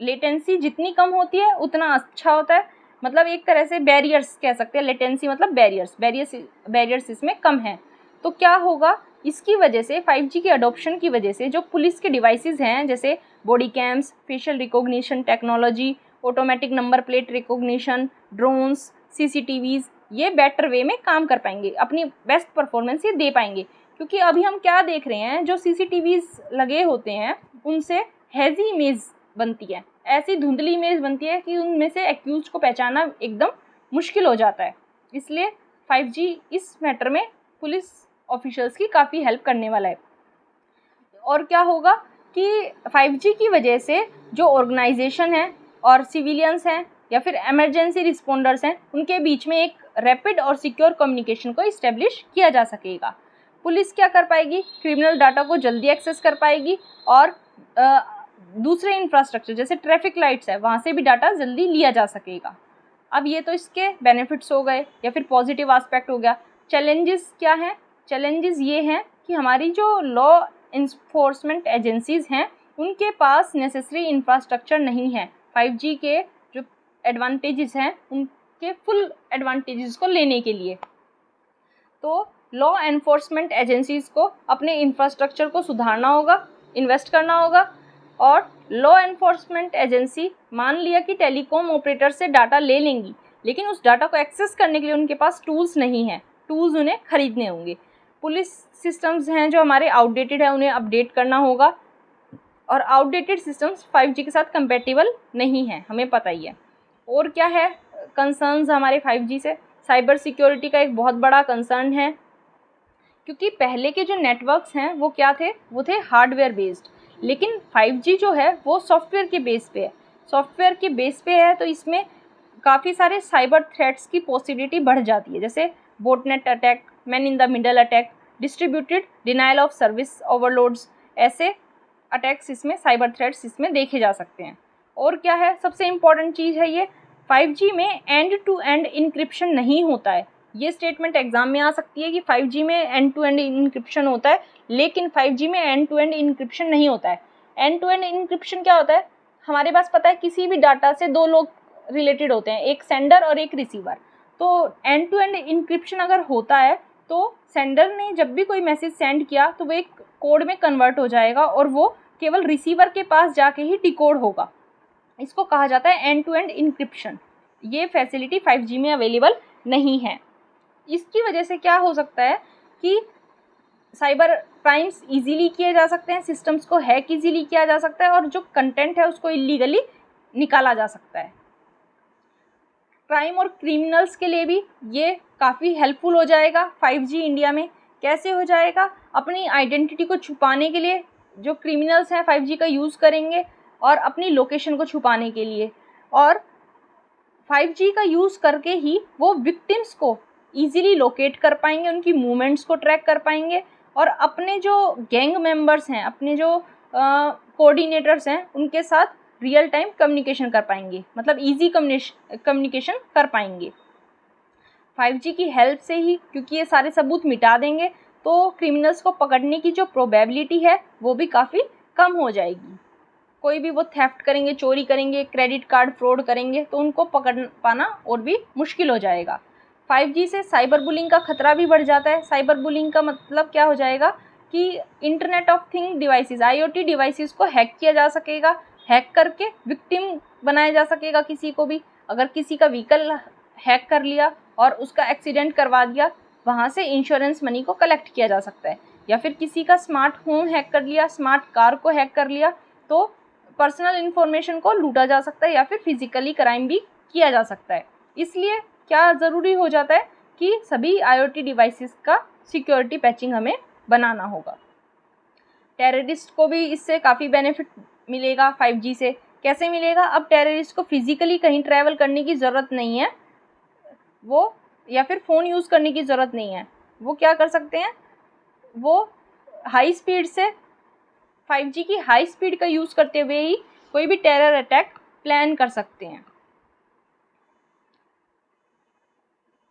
लेटेंसी जितनी कम होती है उतना अच्छा होता है, मतलब एक तरह से बैरियर्स कह सकते हैं, लेटेंसी मतलब बैरियर्स इसमें कम है। तो क्या होगा, इसकी वजह से 5G के अडोप्शन की वजह से जो पुलिस के डिवाइसेस हैं, जैसे body camps, facial recognition technology, automatic number plate recognition, drones, CCTVs, ये बेटर वे में काम कर पाएंगे, अपनी बेस्ट परफॉर्मेंस ये दे पाएंगे। क्योंकि अभी हम क्या देख रहे हैं, जो CCTVs लगे होते हैं उनसे हैज़ी इमेज बनती है, ऐसी धुंधली इमेज बनती है कि उनमें से एक्यूज को पहचानना एकदम मुश्किल हो जाता है। इसलिए 5G इस मैटर में पुलिस ऑफिशियल्स की काफ़ी हेल्प करने वाला है। और क्या होगा कि 5G की वजह से जो ऑर्गेनाइजेशन है और सिविलियंस हैं या फिर इमरजेंसी रिस्पोंडर्स हैं, उनके बीच में एक रैपिड और सिक्योर कम्युनिकेशन को इस्टेब्लिश किया जा सकेगा। पुलिस क्या कर पाएगी, क्रिमिनल डाटा को जल्दी एक्सेस कर पाएगी, और दूसरे इंफ्रास्ट्रक्चर जैसे ट्रैफिक लाइट्स है वहाँ से भी डाटा जल्दी लिया जा सकेगा। अब ये तो इसके बेनिफिट्स हो गए या फिर पॉजिटिव एस्पेक्ट हो गया। चैलेंजेस क्या हैं, चैलेंजेस ये हैं कि हमारी जो लॉ इन्फोर्समेंट एजेंसीज़ हैं उनके पास नेसेसरी इंफ्रास्ट्रक्चर नहीं है 5G के जो एडवांटेजेस हैं उनके फुल एडवांटेजेस को लेने के लिए। तो लॉ एनफोर्समेंट एजेंसीज़ को अपने इंफ्रास्ट्रक्चर को सुधारना होगा, इन्वेस्ट करना होगा। और लॉ एनफोर्समेंट एजेंसी मान लिया कि टेलीकॉम ऑपरेटर से डाटा ले लेंगी, लेकिन उस डाटा को एक्सेस करने के लिए उनके पास टूल्स नहीं हैं, टूल्स उन्हें खरीदने होंगे। पुलिस सिस्टम्स हैं जो हमारे आउटडेटेड है, उन्हें अपडेट करना होगा, और आउटडेटेड सिस्टम्स 5G के साथ कंपेटिबल नहीं है, हमें पता ही है। और क्या है, कंसर्न्स हमारे 5G से? साइबर सिक्योरिटी का एक बहुत बड़ा कंसर्न है, क्योंकि पहले के जो नेटवर्क्स हैं वो क्या थे, वो थे हार्डवेयर बेस्ड, लेकिन 5G जो है वो सॉफ्टवेयर के बेस पे है। सॉफ्टवेयर के बेस पे है तो इसमें काफ़ी सारे साइबर थ्रेट्स की पॉसिबिलिटी बढ़ जाती है, जैसे botnet attack, man in the middle attack, distributed denial of service overloads, ऐसे अटैक्स इसमें, साइबर थ्रेट्स इसमें देखे जा सकते हैं। और क्या है, सबसे इम्पॉर्टेंट चीज़ है ये, 5G में एंड टू एंड इनक्रिप्शन नहीं होता है। ये स्टेटमेंट एग्जाम में आ सकती है कि 5G में एंड टू एंड इनक्रिप्शन होता है, लेकिन 5G में एंड टू एंड इनक्रिप्शन नहीं होता है। एंड टू एंड इनक्रिप्शन क्या होता है, हमारे पास पता है किसी भी डाटा से दो लोग रिलेटेड होते हैं, एक सेंडर और एक रिसीवर। तो एंड टू एंड इनक्रिप्शन अगर होता है तो सेंडर ने जब भी कोई मैसेज सेंड किया तो वो एक कोड में कन्वर्ट हो जाएगा और वो केवल रिसीवर के पास जाके ही डिकोड होगा। इसको कहा जाता है एंड टू एंड इनक्रिप्शन। ये फैसिलिटी 5G में अवेलेबल नहीं है। इसकी वजह से क्या हो सकता है कि साइबर क्राइम्स इजीली किए जा सकते हैं, सिस्टम्स को हैक इजीली किया जा सकता है और जो कंटेंट है उसको इलीगली निकाला जा सकता है। क्राइम और क्रिमिनल्स के लिए भी ये काफ़ी हेल्पफुल हो जाएगा 5G इंडिया में। कैसे हो जाएगा, अपनी आइडेंटिटी को छुपाने के लिए जो क्रिमिनल्स हैं 5G का यूज़ करेंगे और अपनी लोकेशन को छुपाने के लिए, और 5G का यूज़ करके ही वो विक्टिम्स को ईजिली लोकेट कर पाएंगे, उनकी मूवमेंट्स को ट्रैक कर पाएंगे और अपने जो गैंग मेंबर्स हैं, अपने जो कोऑर्डिनेटर्स हैं, उनके साथ रियल टाइम कम्युनिकेशन कर पाएंगे, मतलब इजी कम्युनिकेशन कर पाएंगे 5G की हेल्प से ही। क्योंकि ये सारे सबूत मिटा देंगे तो क्रिमिनल्स को पकड़ने की जो प्रोबेबिलिटी है वो भी काफ़ी कम हो जाएगी। कोई भी वो थेफ्ट करेंगे, चोरी करेंगे, क्रेडिट कार्ड फ्रॉड करेंगे तो उनको पकड़ पाना और भी मुश्किल हो जाएगा। 5G से साइबर बुलिंग का खतरा भी बढ़ जाता है। साइबर बुलिंग का मतलब क्या हो जाएगा कि internet of thing devices, IoT devices को हैक किया जा सकेगा, हैक करके विक्टिम बनाया जा सकेगा किसी को भी। अगर किसी का व्हीकल हैक कर लिया और उसका एक्सीडेंट करवा दिया, वहाँ से इंश्योरेंस मनी को कलेक्ट किया जा सकता है। या फिर किसी का स्मार्ट होम हैक कर लिया, स्मार्ट कार को हैक कर लिया तो पर्सनल इन्फॉर्मेशन को लूटा जा सकता है या फिर फिजिकली क्राइम भी किया जा सकता है। इसलिए क्या ज़रूरी हो जाता है कि सभी IoT डिवाइसेस का सिक्योरिटी पैचिंग हमें बनाना होगा। टेररिस्ट को भी इससे काफ़ी बेनिफिट मिलेगा 5G से। कैसे मिलेगा, अब टेररिस्ट को फिजिकली कहीं ट्रैवल करने की ज़रूरत नहीं है, वो या फिर फ़ोन यूज़ करने की ज़रूरत नहीं है। वो क्या कर सकते हैं, वो हाई स्पीड से 5G की हाई स्पीड का यूज़ करते हुए ही कोई भी टेरर अटैक प्लान कर सकते हैं।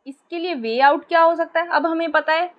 इसके लिए वे आउट क्या हो सकता है, अब हमें पता है।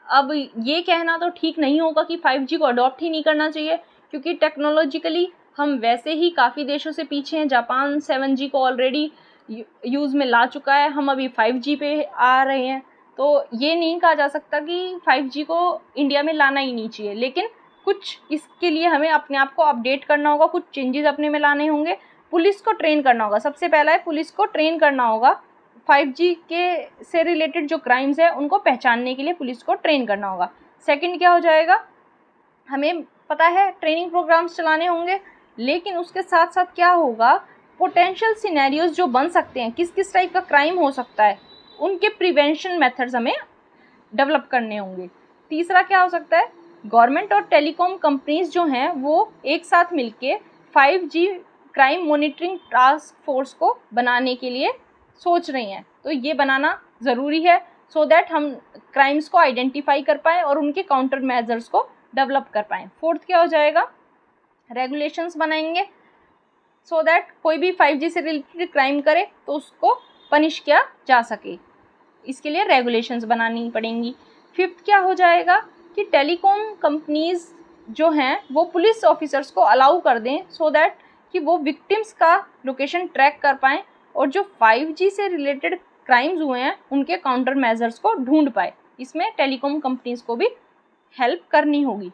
अब ये कहना तो ठीक नहीं होगा कि 5G को अडॉप्ट ही नहीं करना चाहिए, क्योंकि टेक्नोलॉजिकली हम वैसे ही काफ़ी देशों से पीछे हैं। जापान 7G को ऑलरेडी यूज़ में ला चुका है, हम अभी 5G पे आ रहे हैं। तो ये नहीं कहा जा सकता कि 5G को इंडिया में लाना ही नहीं चाहिए, लेकिन कुछ इसके लिए हमें अपने आप को अपडेट करना होगा, कुछ चेंजेस अपने में लाने होंगे। पुलिस को ट्रेन करना होगा, सबसे पहला है पुलिस को ट्रेन करना होगा। 5G के से रिलेटेड जो क्राइम्स है उनको पहचानने के लिए पुलिस को ट्रेन करना होगा। सेकंड क्या हो जाएगा, हमें पता है ट्रेनिंग प्रोग्राम्स चलाने होंगे, लेकिन उसके साथ साथ क्या होगा, पोटेंशियल सिनेरियोज जो बन सकते हैं, किस किस टाइप का क्राइम हो सकता है, उनके प्रिवेंशन मेथड्स हमें डेवलप करने होंगे। तीसरा क्या हो सकता है, गवर्नमेंट और टेलीकॉम कंपनीज जो हैं वो एक साथ मिलके 5G crime monitoring task force को बनाने के लिए सोच रही हैं। तो ये बनाना ज़रूरी है सो दैट हम क्राइम्स को आइडेंटिफाई कर पाएँ और उनके काउंटर मेजर्स को डेवलप कर पाएँ। फोर्थ क्या हो जाएगा, रेगुलेशंस बनाएंगे सो दैट कोई भी 5G से रिलेटेड क्राइम करे तो उसको पनिश किया जा सके, इसके लिए रेगुलेशंस बनानी पड़ेंगी। फिफ्थ क्या हो जाएगा कि टेलीकॉम कंपनीज जो हैं वो पुलिस ऑफिसर्स को अलाउ कर दें सो दैट कि वो विक्टिम्स का लोकेशन ट्रैक कर पाएँ और जो 5G से रिलेटेड क्राइम्स हुए हैं उनके काउंटर मेजर्स को ढूंढ पाए। इसमें टेलीकॉम कंपनीज को भी हेल्प करनी होगी।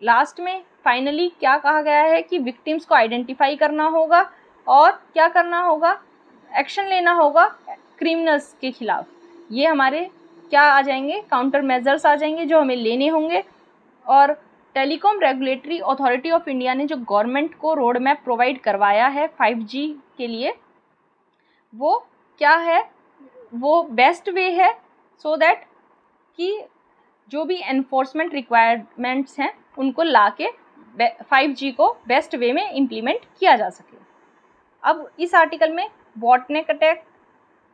लास्ट में फाइनली क्या कहा गया है कि विक्टिम्स को आइडेंटिफाई करना होगा और क्या करना होगा, एक्शन लेना होगा क्रिमिनल्स के खिलाफ। ये हमारे क्या आ जाएंगे, काउंटर मेजर्स आ जाएंगे जो हमें लेने होंगे। और telecom regulatory authority of India ने जो गवर्नमेंट को रोड मैप प्रोवाइड करवाया है 5G के लिए, वो क्या है वो बेस्ट वे है सो दैट कि जो भी एनफोर्समेंट रिक्वायरमेंट्स हैं उनको लाके 5G को बेस्ट वे में इम्प्लीमेंट किया जा सके। अब इस आर्टिकल में bottleneck attack,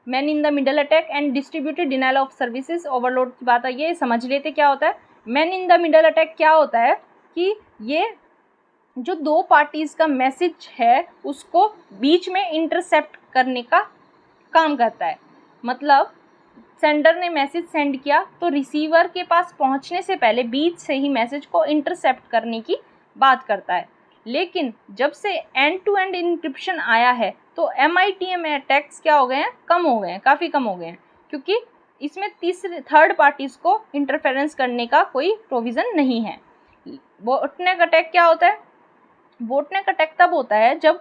man in the middle attack and distributed denial of services overload की बात आई है। समझ लेते क्या होता है। Man in the middle attack क्या होता है कि ये जो दो पार्टीज़ का मैसेज है उसको बीच में इंटरसेप्ट करने का काम करता है। मतलब सेंडर ने मैसेज सेंड किया तो रिसीवर के पास पहुंचने से पहले बीच से ही मैसेज को इंटरसेप्ट करने की बात करता है। लेकिन जब से एंड टू एंड इंक्रिप्शन आया है तो MITM अटैक्स क्या हो गए हैं, कम हो गए हैं, काफ़ी कम हो गए हैं, क्योंकि इसमें थर्ड पार्टीज़ को इंटरफेरेंस करने का कोई प्रोविज़न नहीं है। बोटनेक अटैक क्या होता है? बोटनेक अटैक तब होता है जब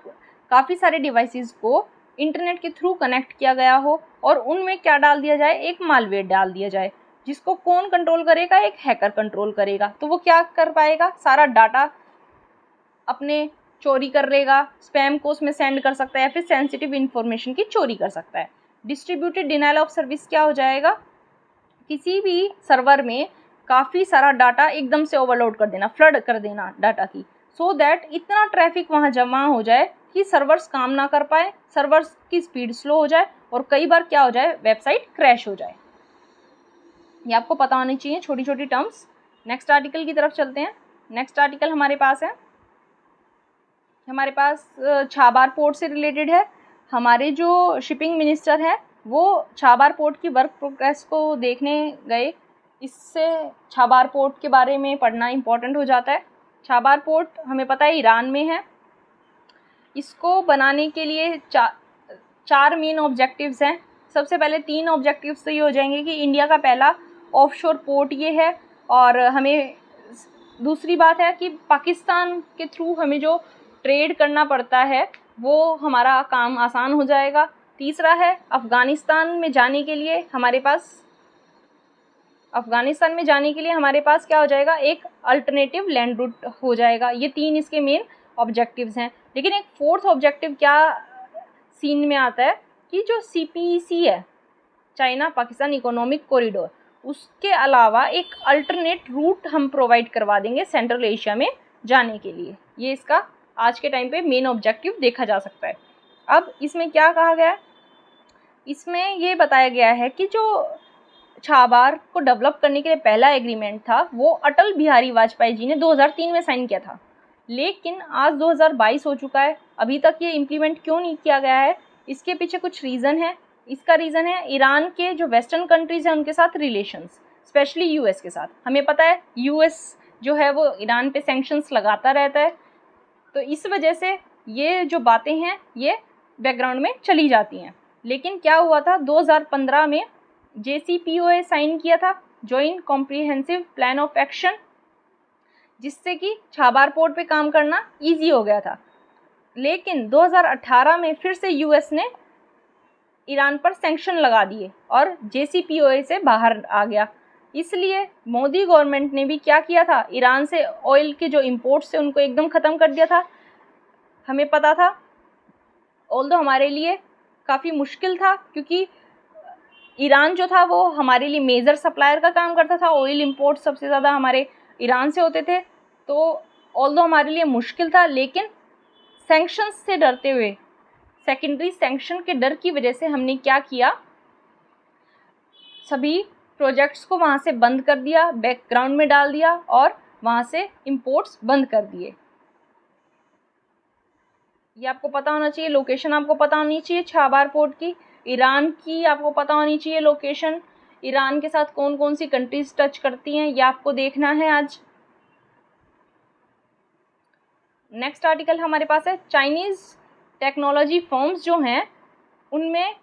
काफ़ी सारे डिवाइसेस को इंटरनेट के थ्रू कनेक्ट किया गया हो और उनमें क्या डाल दिया जाए, एक मालवेयर डाल दिया जाए, जिसको कौन कंट्रोल करेगा, एक हैकर कंट्रोल करेगा। तो वो क्या कर पाएगा, सारा डाटा अपने चोरी कर लेगा, स्पैम को उसमें सेंड कर सकता है या फिर सेंसिटिव इन्फॉर्मेशन की चोरी कर सकता है। डिस्ट्रीब्यूटेड डिनायल ऑफ सर्विस क्या हो जाएगा, किसी भी सर्वर में काफ़ी सारा डाटा एकदम से ओवरलोड कर देना, फ्लड कर देना डाटा की, सो दैट इतना ट्रैफिक वहाँ जमा हो जाए कि सर्वर्स काम ना कर पाए, सर्वर्स की स्पीड स्लो हो जाए और कई बार क्या हो जाए, वेबसाइट क्रैश हो जाए। ये आपको पता होनी चाहिए, छोटी छोटी टर्म्स। नेक्स्ट आर्टिकल की तरफ चलते हैं। नेक्स्ट आर्टिकल हमारे पास है, हमारे पास छाबार पोर्ट से रिलेटेड है। हमारे जो शिपिंग मिनिस्टर हैं वो छाबार पोर्ट की वर्क प्रोग्रेस को देखने गए। इससे छाबार पोर्ट के बारे में पढ़ना इम्पोर्टेंट हो जाता है। छाबार पोर्ट हमें पता है ईरान में है। इसको बनाने के लिए चार मेन ऑब्जेक्टिव्स हैं। सबसे पहले 3 ऑब्जेक्टिव्स तो ये हो जाएंगे कि इंडिया का पहला ऑफशोर पोर्ट ये है, और हमें दूसरी बात है कि पाकिस्तान के थ्रू हमें जो ट्रेड करना पड़ता है वो हमारा काम आसान हो जाएगा। तीसरा है अफ़गानिस्तान में जाने के लिए हमारे पास क्या हो जाएगा, एक अल्टरनेटिव लैंड रूट हो जाएगा। ये 3 इसके मेन ऑब्जेक्टिव्स हैं। लेकिन एक फोर्थ ऑब्जेक्टिव क्या सीन में आता है कि जो CPEC है, चाइना पाकिस्तान इकोनॉमिक कॉरिडोर, उसके अलावा एक अल्टरनेट रूट हम प्रोवाइड करवा देंगे सेंट्रल एशिया में जाने के लिए। ये इसका आज के टाइम पे मेन ऑब्जेक्टिव देखा जा सकता है। अब इसमें क्या कहा गया है, इसमें ये बताया गया है कि जो छाबार को डेवलप करने के लिए पहला एग्रीमेंट था वो अटल बिहारी वाजपेयी जी ने 2003 में साइन किया था। लेकिन आज 2022 हो चुका है, अभी तक ये इम्प्लीमेंट क्यों नहीं किया गया है? इसके पीछे कुछ रीज़न है। इसका रीज़न है ईरान के जो वेस्टर्न कंट्रीज़ हैं उनके साथ रिलेशंस, स्पेशली US के साथ। हमें पता है US जो है वो ईरान पे सैंक्शंस लगाता रहता है, तो इस वजह से ये जो बातें हैं ये बैकग्राउंड में चली जाती हैं। लेकिन क्या हुआ था, 2015 में JCPOA साइन किया था, joint comprehensive plan of action, जिससे कि छाबार पोर्ट पे काम करना इजी हो गया था। लेकिन 2018 में फिर से US ने ईरान पर सैंक्शन लगा दिए और JCPOA से बाहर आ गया। इसलिए मोदी गवर्नमेंट ने भी क्या किया था, ईरान से ऑयल के जो इंपोर्ट्स थे उनको एकदम ख़त्म कर दिया था। हमें पता था, ऑल्दो हमारे लिए काफ़ी मुश्किल था, क्योंकि ईरान जो था वो हमारे लिए मेजर सप्लायर का काम करता था। ऑयल इंपोर्ट सबसे ज़्यादा हमारे ईरान से होते थे, तो ऑल्दो हमारे लिए मुश्किल था। लेकिन सैंक्शंस से डरते हुए, सेकेंडरी सैंक्शन के डर की वजह से हमने क्या किया, सभी प्रोजेक्ट्स को वहाँ से बंद कर दिया, बैकग्राउंड में डाल दिया और वहाँ से इंपोर्ट्स बंद कर दिए। ये आपको पता होना चाहिए, लोकेशन आपको पता होनी चाहिए छाबार पोर्ट की। ईरान की आपको पता होनी चाहिए लोकेशन। ईरान के साथ कौन कौन सी कंट्रीज टच करती हैं ये आपको देखना है आज। नेक्स्ट आर्टिकल हमारे पास है, चाइनीज़ टेक्नोलॉजी फर्म्स जो हैं उनमें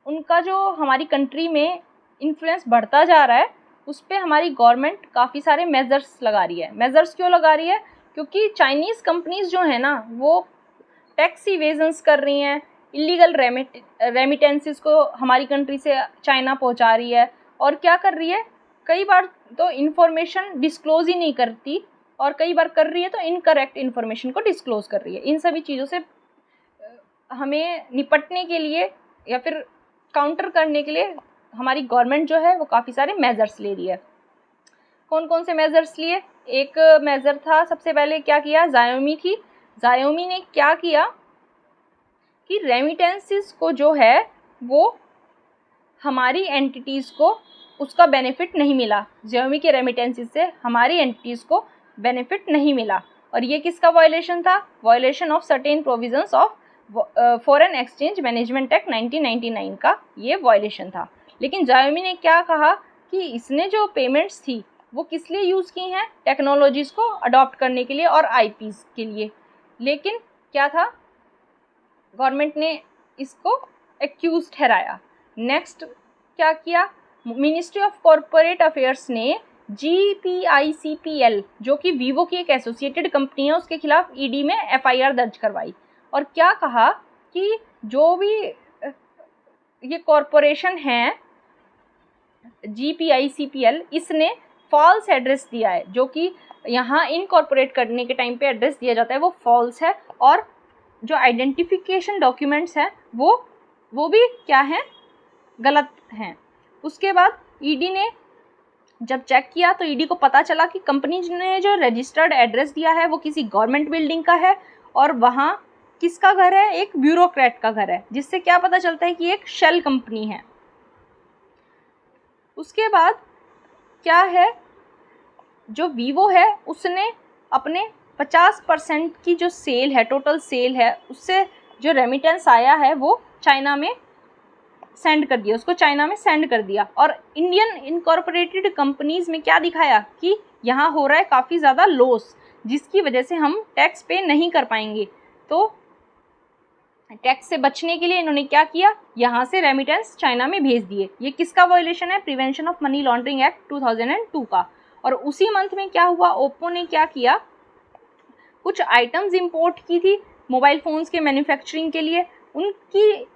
उनका जो हमारी कंट्री में इन्फ्लुएंस बढ़ता जा रहा है, उस पर हमारी गवर्नमेंट काफ़ी सारे मेजर्स लगा रही है। मेजर्स क्यों लगा रही है? क्योंकि चाइनीज़ कंपनीज़ जो है ना वो टैक्स इवेजन्स कर रही हैं, इलीगल रेमिटेंसेस को हमारी कंट्री से चाइना पहुंचा रही है, और क्या कर रही है, कई बार तो इन्फॉर्मेशन डिस्क्लोज ही नहीं करती, और कई बार कर रही है तो इनकरेक्ट इन्फॉर्मेशन को डिस्क्लोज कर रही है। इन सभी चीज़ों से हमें निपटने के लिए या फिर काउंटर करने के लिए हमारी गवर्नमेंट जो है वो काफ़ी सारे मेजर्स ले रही है। कौन कौन से मेजर्स लिए? एक मेजर था, सबसे पहले क्या किया, जायोमी थी। जायोमी ने क्या किया कि रेमिटेंसेस को जो है वो हमारी एंटिटीज़ को उसका बेनिफिट नहीं मिला। जायोमी के रेमिटेंसेस से हमारी एंटिटीज़ को बेनिफिट नहीं मिला। और ये किसका वायलेशन था? Violation of certain provisions of foreign exchange management act 1999 का ये वायलेशन था। लेकिन जायोमी ने क्या कहा कि इसने जो पेमेंट्स थी वो किस लिए यूज़ की हैं? टेक्नोलॉजीज़ को अडॉप्ट करने के लिए और आईपीज़ के लिए। लेकिन क्या था, गवर्नमेंट ने इसको एक्यूज ठहराया। नेक्स्ट क्या किया, मिनिस्ट्री ऑफ कॉरपोरेट अफेयर्स ने GPICPL जो कि वीवो की एक एसोसिएटेड कंपनी है उसके खिलाफ ईडी में FIR दर्ज करवाई। और क्या कहा कि जो भी ये कॉरपोरेशन है GPICPL, इसने फॉल्स एड्रेस दिया है, जो कि यहाँ इनकॉर्पोरेट करने के टाइम पे एड्रेस दिया जाता है वो फॉल्स है। और जो आइडेंटिफिकेशन डॉक्यूमेंट्स हैं वो भी क्या हैं, गलत हैं। उसके बाद ईडी ने जब चेक किया तो ईडी को पता चला कि कंपनी ने जो रजिस्टर्ड एड्रेस दिया है वो किसी गवर्नमेंट बिल्डिंग का है और वहाँ किसका घर है, एक ब्यूरोक्रेट का घर है, जिससे क्या पता चलता है कि एक शेल कंपनी है। उसके बाद क्या है, जो वीवो है उसने अपने 50% की जो सेल है, टोटल सेल है, उससे जो रेमिटेंस आया है वो चाइना में सेंड कर दिया, उसको चाइना में सेंड कर दिया। और इंडियन इनकॉर्पोरेटेड कंपनीज़ में क्या दिखाया कि यहाँ हो रहा है काफ़ी ज़्यादा लॉस, जिसकी वजह से हम टैक्स पे नहीं कर पाएंगे। तो टैक्स से बचने के लिए इन्होंने क्या किया, यहाँ से रेमिटेंस चाइना में भेज दिए। ये किसका वायलेशन है? Prevention of money laundering act 2002 का। और उसी मंथ में क्या हुआ, ओप्पो ने क्या किया, कुछ आइटम्स इंपोर्ट की थी मोबाइल फ़ोन्स के मैन्युफैक्चरिंग के लिए, उनकी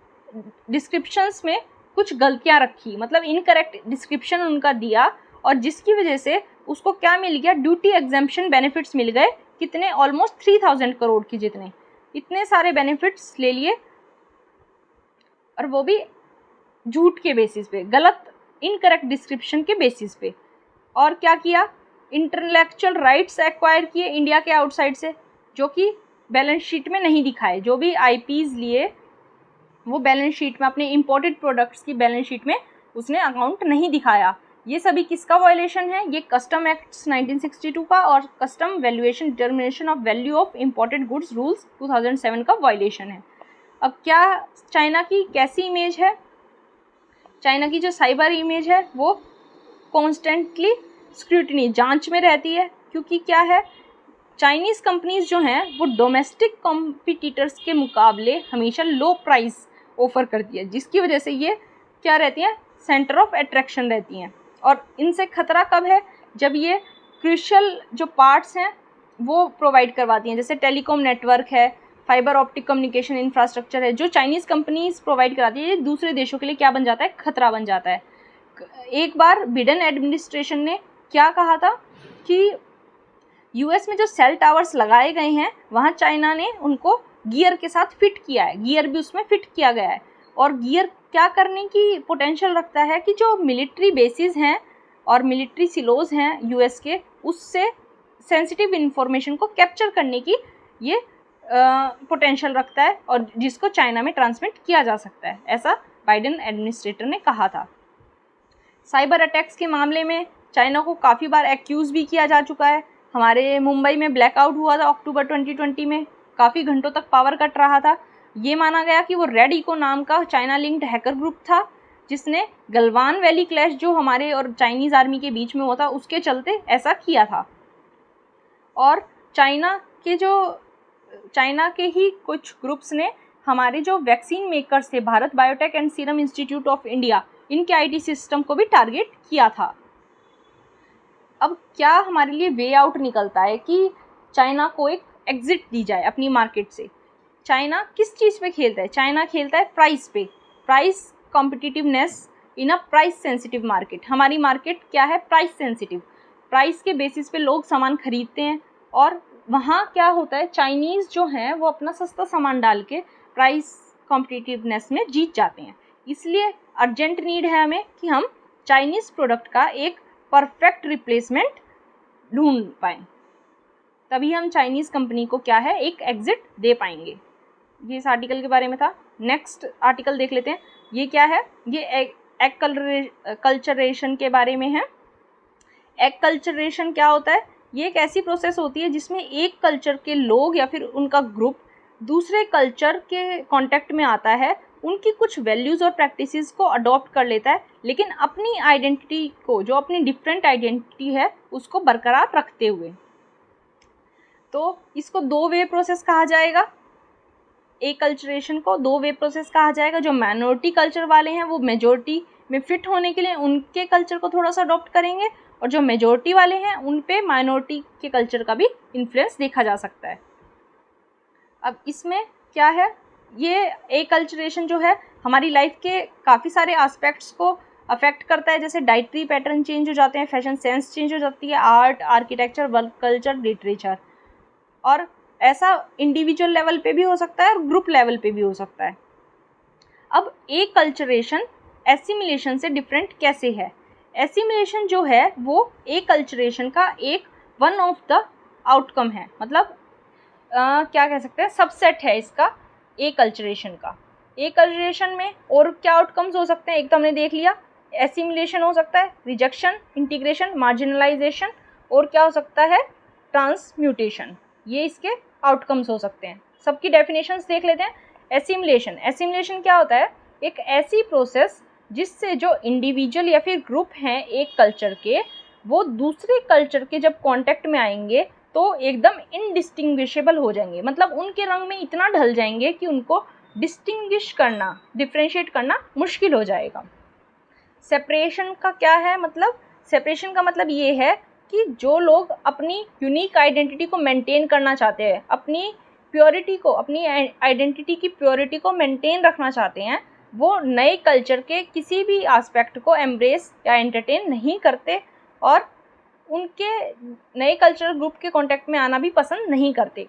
डिस्क्रिप्शंस में कुछ गलतियां रखी, मतलब इनकरेक्ट डिस्क्रिप्शन उनका दिया, और जिसकी वजह से उसको क्या मिल गया, ड्यूटी एग्जेम्पशन बेनिफिट्स मिल गए। कितने? ऑलमोस्ट 3000 करोड़ की जितने, इतने सारे बेनिफिट्स ले लिए, और वो भी झूठ के बेसिस पे, गलत इनकरेक्ट डिस्क्रिप्शन के बेसिस पे। और क्या किया, इंटेलेक्चुअल राइट्स एक्वायर किए इंडिया के आउटसाइड से, जो कि बैलेंस शीट में नहीं दिखाए। जो भी आईपीज़ लिए वो बैलेंस शीट में, अपने इंपोर्टेड प्रोडक्ट्स की बैलेंस शीट में उसने अकाउंट नहीं दिखाया। ये सभी किसका वायलेशन है? ये कस्टम एक्ट्स 1962 का और custom valuation determination of value of imported goods rules 2007 का वायलेशन है। अब क्या चाइना की कैसी इमेज है? चाइना की जो साइबर इमेज है वो कॉन्स्टेंटली स्क्रूटनी, जांच में रहती है, क्योंकि क्या है, चाइनीज़ कंपनीज जो हैं वो डोमेस्टिक कॉम्पिटिटर्स के मुकाबले हमेशा लो प्राइस ऑफ़र करती है, जिसकी वजह से ये क्या रहती हैं, सेंटर ऑफ अट्रैक्शन रहती हैं। और इनसे खतरा कब है? जब ये क्रूशियल जो पार्ट्स हैं वो प्रोवाइड करवाती हैं, जैसे टेलीकॉम नेटवर्क है, फाइबर ऑप्टिक कम्युनिकेशन इंफ्रास्ट्रक्चर है, जो चाइनीज़ कंपनीज प्रोवाइड कराती है, ये दूसरे देशों के लिए क्या बन जाता है, खतरा बन जाता है। एक बार बिडेन एडमिनिस्ट्रेशन ने क्या कहा था कि यूएस में जो सेल टावर्स लगाए गए हैं वहाँ चाइना ने उनको गियर के साथ फिट किया है, गियर भी उसमें फिट किया गया है। और गियर क्या करने की पोटेंशियल रखता है कि जो मिलिट्री बेसिस हैं और मिलिट्री सिलोज हैं यूएस के, उससे सेंसिटिव इन्फॉर्मेशन को कैप्चर करने की ये पोटेंशियल रखता है, और जिसको चाइना में ट्रांसमिट किया जा सकता है, ऐसा बाइडेन एडमिनिस्ट्रेटर ने कहा था। साइबर अटैक्स के मामले में चाइना को काफ़ी बार एक्यूज़ भी किया जा चुका है। हमारे मुंबई में ब्लैकआउट हुआ था अक्टूबर 2020 में, काफ़ी घंटों तक पावर कट रहा था। ये माना गया कि वो रेड इको नाम का चाइना लिंक्ड हैकर ग्रुप था, जिसने गलवान वैली क्लैश जो हमारे और चाइनीज़ आर्मी के बीच में हुआ था उसके चलते ऐसा किया था। और चाइना के ही कुछ ग्रुप्स ने हमारे जो वैक्सीन मेकर्स थे, Bharat biotech and serum institute of India, इनके आईटी सिस्टम को भी टारगेट किया था। अब क्या हमारे लिए वे आउट निकलता है कि चाइना को एक एग्जिट दी जाए अपनी मार्केट से। चाइना किस चीज़ पे खेलता है? चाइना खेलता है प्राइस पे, price competitiveness in a price sensitive market. हमारी मार्केट क्या है? प्राइस सेंसिटिव, प्राइस के बेसिस पे लोग सामान खरीदते हैं, और वहाँ क्या होता है, चाइनीज़ जो हैं वो अपना सस्ता सामान डाल के प्राइस कॉम्पिटिटिवनेस में जीत जाते हैं। इसलिए अर्जेंट नीड है हमें कि हम चाइनीज़ प्रोडक्ट का एक परफेक्ट रिप्लेसमेंट ढूंढ पाएँ, तभी हम चाइनीज़ कंपनी को क्या है एक एग्जिट दे पाएंगे। ये इस आर्टिकल के बारे में था। नेक्स्ट आर्टिकल देख लेते हैं। ये क्या है, ये एग कल्चरेशन के बारे में है। एग कल्चरेशन क्या होता है, ये एक ऐसी प्रोसेस होती है जिसमें एक कल्चर के लोग या फिर उनका ग्रुप दूसरे कल्चर के कांटेक्ट में आता है, उनकी कुछ वैल्यूज़ और प्रैक्टिसेस को अडॉप्ट कर लेता है, लेकिन अपनी आइडेंटिटी को, जो अपनी डिफरेंट आइडेंटिटी है, उसको बरकरार रखते हुए। तो इसको दो वे प्रोसेस कहा जाएगा। एक कल्चरेशन को दो वे प्रोसेस कहा जाएगा। जो माइनॉरिटी कल्चर वाले हैं वो मेजॉरिटी में फिट होने के लिए उनके कल्चर को थोड़ा सा अडॉप्ट करेंगे, और जो मेजॉरिटी वाले हैं उन पे माइनॉरिटी के कल्चर का भी इन्फ्लुएंस देखा जा सकता है। अब इसमें क्या है, ये एक कल्चरेशन जो है हमारी लाइफ के काफ़ी सारे एस्पेक्ट्स को अफेक्ट करता है, जैसे डाइटरी पैटर्न चेंज हो जाते हैं, फैशन सेंस चेंज हो जाती है, art, architecture, work culture, literature, और ऐसा इंडिविजुअल लेवल पे भी हो सकता है और ग्रुप लेवल पे भी हो सकता है। अब एक कल्चरेशन एसिमिलेशन से डिफरेंट कैसे है? एसिमिलेशन जो है वो एक कल्चरेशन का एक वन ऑफ द आउटकम है, मतलब क्या कह सकते हैं, सबसेट है इसका एक कल्चरेशन का। एक कल्चरेशन में और क्या आउटकम्स हो सकते हैं, एक तो हमने देख लिया, एसिमिलेशन हो सकता है, रिजेक्शन, इंटीग्रेशन, मार्जिनलाइजेशन, और क्या हो सकता है, ट्रांसम्यूटेशन। ये इसके आउटकम्स हो सकते हैं। सबकी डेफिनेशंस देख लेते हैं। एसिमिलेशन, एसिमिलेशन क्या होता है, एक ऐसी प्रोसेस जिससे जो इंडिविजुअल या फिर ग्रुप हैं एक कल्चर के, वो दूसरे कल्चर के जब कांटेक्ट में आएंगे तो एकदम इनडिस्टिंग्विशेबल हो जाएंगे, मतलब उनके रंग में इतना ढल जाएंगे कि उनको डिस्टिंग्विश करना, डिफ्रेंशिएट करना मुश्किल हो जाएगा। सेपरेशन का क्या है, मतलब सेपरेशन का मतलब ये है कि जो लोग अपनी यूनिक आइडेंटिटी को मेंटेन करना चाहते हैं, अपनी प्योरिटी को, अपनी आइडेंटिटी की प्योरिटी को मेंटेन रखना चाहते हैं, वो नए कल्चर के किसी भी एस्पेक्ट को एम्ब्रेस या एंटरटेन नहीं करते और उनके नए कल्चरल ग्रुप के कांटेक्ट में आना भी पसंद नहीं करते।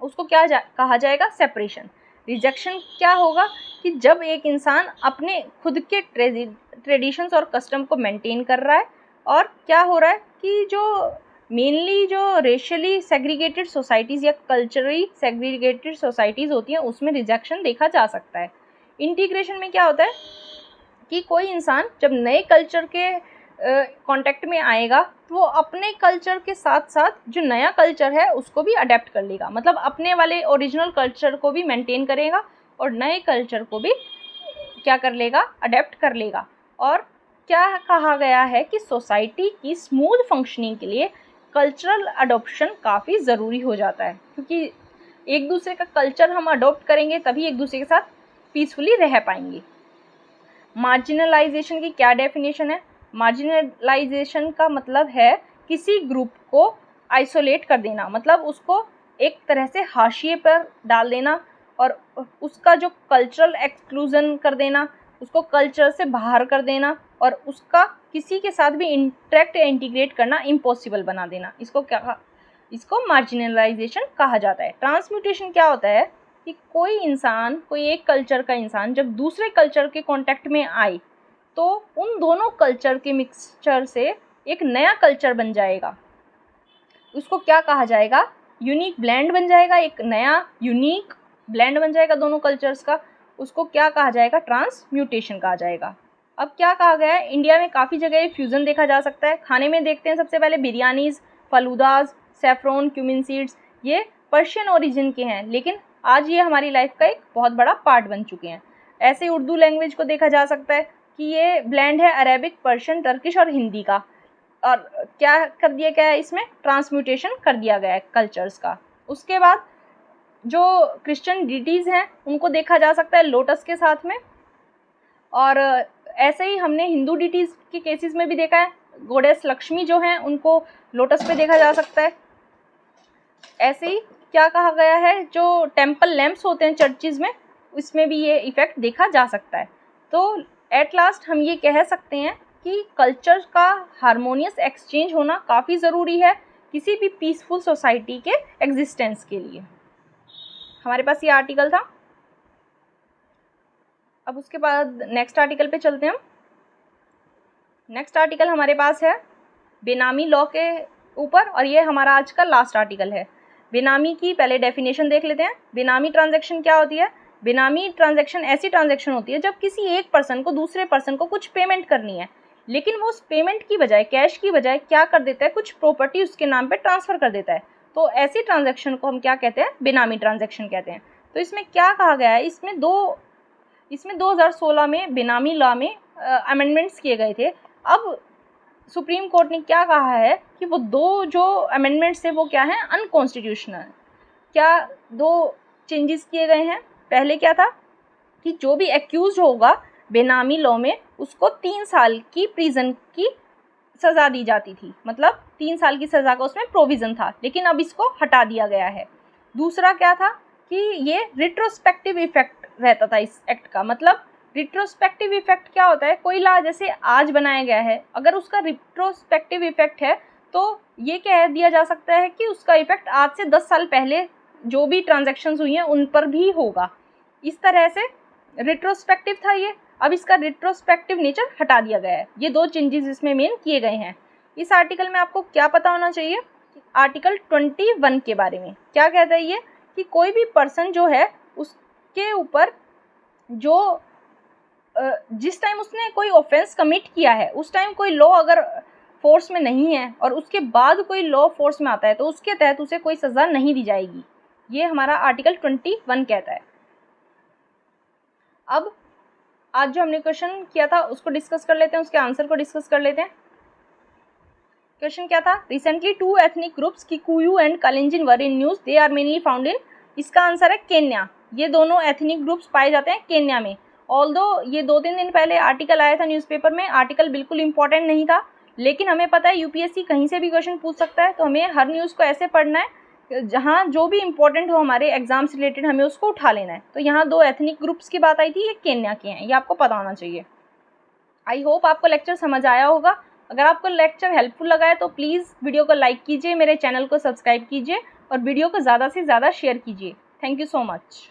उसको क्या कहा जाएगा, सेपरेशन। रिजेक्शन क्या होगा कि जब एक इंसान अपने खुद के ट्रेडिशंस और कस्टम को मेंटेन कर रहा है, और क्या हो रहा है कि जो मेनली जो रेशियली सेग्रीगेटेड सोसाइटीज़ या कल्चरली सेग्रीगेटेड सोसाइटीज़ होती हैं उसमें रिजेक्शन देखा जा सकता है। इंटीग्रेशन में क्या होता है कि कोई इंसान जब नए कल्चर के कांटेक्ट में आएगा तो वो अपने कल्चर के साथ साथ जो नया कल्चर है उसको भी अडेप्ट कर लेगा, मतलब अपने वाले ओरिजिनल कल्चर को भी मेंटेन करेगा और नए कल्चर को भी क्या कर लेगा, अडेप्ट कर लेगा। और क्या कहा गया है कि सोसाइटी की स्मूथ फंक्शनिंग के लिए कल्चरल अडॉप्शन काफ़ी ज़रूरी हो जाता है, क्योंकि एक दूसरे का कल्चर हम अडॉप्ट करेंगे तभी एक दूसरे के साथ पीसफुली रह पाएंगे। मार्जिनलाइजेशन की क्या डेफिनेशन है? मार्जिनलाइजेशन का मतलब है किसी ग्रुप को आइसोलेट कर देना, मतलब उसको एक तरह से हाशिए पर डाल देना और उसका जो कल्चरल एक्सक्लूजन कर देना, उसको कल्चर से बाहर कर देना और उसका किसी के साथ भी इंटरेक्ट या इंटीग्रेट करना इम्पॉसिबल बना देना। इसको मार्जिनलाइजेशन कहा जाता है। ट्रांसम्यूटेशन क्या होता है कि कोई इंसान, कोई एक कल्चर का इंसान जब दूसरे कल्चर के कांटेक्ट में आए तो उन दोनों कल्चर के मिक्सचर से एक नया कल्चर बन जाएगा। उसको क्या कहा जाएगा, यूनिक ब्लेंड बन जाएगा, एक नया यूनिक ब्लेंड बन जाएगा दोनों कल्चर्स का। उसको क्या कहा जाएगा, ट्रांसम्यूटेशन कहा जाएगा। अब क्या कहा गया है, इंडिया में काफ़ी जगह फ्यूज़न देखा जा सकता है। खाने में देखते हैं सबसे पहले बिरयानीज़, फलूदाज, सैफरॉन, क्यूमिन सीड्स, ये पर्शियन ओरिजिन के हैं, लेकिन आज ये हमारी लाइफ का एक बहुत बड़ा पार्ट बन चुके हैं। ऐसे उर्दू लैंग्वेज को देखा जा सकता है कि ये ब्लेंड है अरेबिक, पर्शियन, टर्किश और हिंदी का, और क्या कर दिया गया है, इसमें ट्रांसम्यूटेशन कर दिया गया है कल्चर्स का। उसके बाद जो क्रिश्चियन डिटीज़ हैं उनको देखा जा सकता है लोटस के साथ में, और ऐसे ही हमने हिंदू डिटीज़ के केसेस में भी देखा है, गॉडेस लक्ष्मी जो हैं उनको लोटस पे देखा जा सकता है। ऐसे ही क्या कहा गया है, जो टेम्पल लैंप्स होते हैं चर्चिज़ में, इसमें भी ये इफ़ेक्ट देखा जा सकता है। तो एट लास्ट हम ये कह सकते हैं कि कल्चर का हारमोनियस एक्सचेंज होना काफ़ी ज़रूरी है किसी भी पीसफुल सोसाइटी के एग्जिस्टेंस के लिए। हमारे पास ये आर्टिकल था। अब उसके बाद नेक्स्ट आर्टिकल पे चलते हैं हम। नेक्स्ट आर्टिकल हमारे पास है बेनामी लॉ के ऊपर, और ये हमारा आज का लास्ट आर्टिकल है। बेनामी की पहले डेफिनेशन देख लेते हैं। बेनामी ट्रांजैक्शन क्या होती है? बेनामी ट्रांजैक्शन ऐसी ट्रांजैक्शन होती है जब किसी एक पर्सन को दूसरे पर्सन को कुछ पेमेंट करनी है, लेकिन वो उस पेमेंट की बजाय, कैश की बजाय क्या कर देता है, कुछ प्रॉपर्टी उसके नाम पे ट्रांसफ़र कर देता है। तो ऐसी ट्रांजैक्शन को हम क्या कहते हैं? बेनामी ट्रांजैक्शन कहते हैं। तो इसमें क्या कहा गया है? इसमें 2016 में बेनामी लॉ में अमेंडमेंट्स किए गए थे। अब सुप्रीम कोर्ट ने क्या कहा है कि वो दो जो अमेंडमेंट्स थे वो क्या हैं? अनकॉन्स्टिट्यूशनल। क्या दो चेंजेस किए गए हैं? पहले क्या था कि जो भी एक्यूज होगा बेनामी लॉ में उसको 3 साल की प्रिजन की सज़ा दी जाती थी, मतलब 3 साल की सज़ा का उसमें प्रोविज़न था, लेकिन अब इसको हटा दिया गया है। दूसरा क्या था कि ये रिट्रोस्पेक्टिव इफेक्ट रहता था इस एक्ट का। मतलब रिट्रोस्पेक्टिव इफेक्ट क्या होता है? कोई लॉ जैसे आज बनाया गया है, अगर उसका रिट्रोस्पेक्टिव इफेक्ट है तो ये कह दिया जा सकता है कि उसका इफेक्ट आज से 10 साल पहले जो भी ट्रांजैक्शंस हुई हैं उन पर भी होगा। इस तरह से रिट्रोस्पेक्टिव था ये, अब इसका रिट्रोस्पेक्टिव नेचर हटा दिया गया है। ये दो चेंजेस इसमें मेन किए गए हैं। इस आर्टिकल में आपको क्या पता होना चाहिए? आर्टिकल 21 के बारे में क्या कहता है ये कि कोई भी पर्सन जो है उसके ऊपर जो जिस टाइम उसने कोई ऑफेंस कमिट किया है उस टाइम कोई लॉ अगर फोर्स में नहीं है और उसके बाद कोई लॉ फोर्स में आता है तो उसके तहत उसे कोई सज़ा नहीं दी जाएगी। ये हमारा आर्टिकल 21 कहता है। अब आज जो हमने क्वेश्चन किया था उसको डिस्कस कर लेते हैं, उसके आंसर को डिस्कस कर लेते हैं। क्वेश्चन क्या था? Recently 2 ethnic groups Kikuyu and Kalenjin were in news, they are mainly found in. इसका आंसर है केन्या। ये दोनों एथनिक ग्रुप्स पाए जाते हैं केन्या में। ऑल्दो ये 2-3 दिन पहले आर्टिकल आया था न्यूज़पेपर में, आर्टिकल बिल्कुल इंपॉर्टेंट नहीं था, लेकिन हमें पता है यूपीएससी कहीं से भी क्वेश्चन पूछ सकता है, तो हमें हर न्यूज़ को ऐसे पढ़ना है जहाँ जो भी इंपॉर्टेंट हो हमारे एग्जाम से रिलेटेड हमें उसको उठा लेना है। तो यहाँ 2 एथनिक ग्रुप्स की बात आई थी, ये केन्या के हैं, ये आपको पता होना चाहिए। आई होप आपको लेक्चर समझ आया होगा। अगर आपको लेक्चर हेल्पफुल लगा है तो प्लीज़ वीडियो को लाइक कीजिए, मेरे चैनल को सब्सक्राइब कीजिए और वीडियो को ज़्यादा से ज़्यादा शेयर कीजिए। Thank you so much.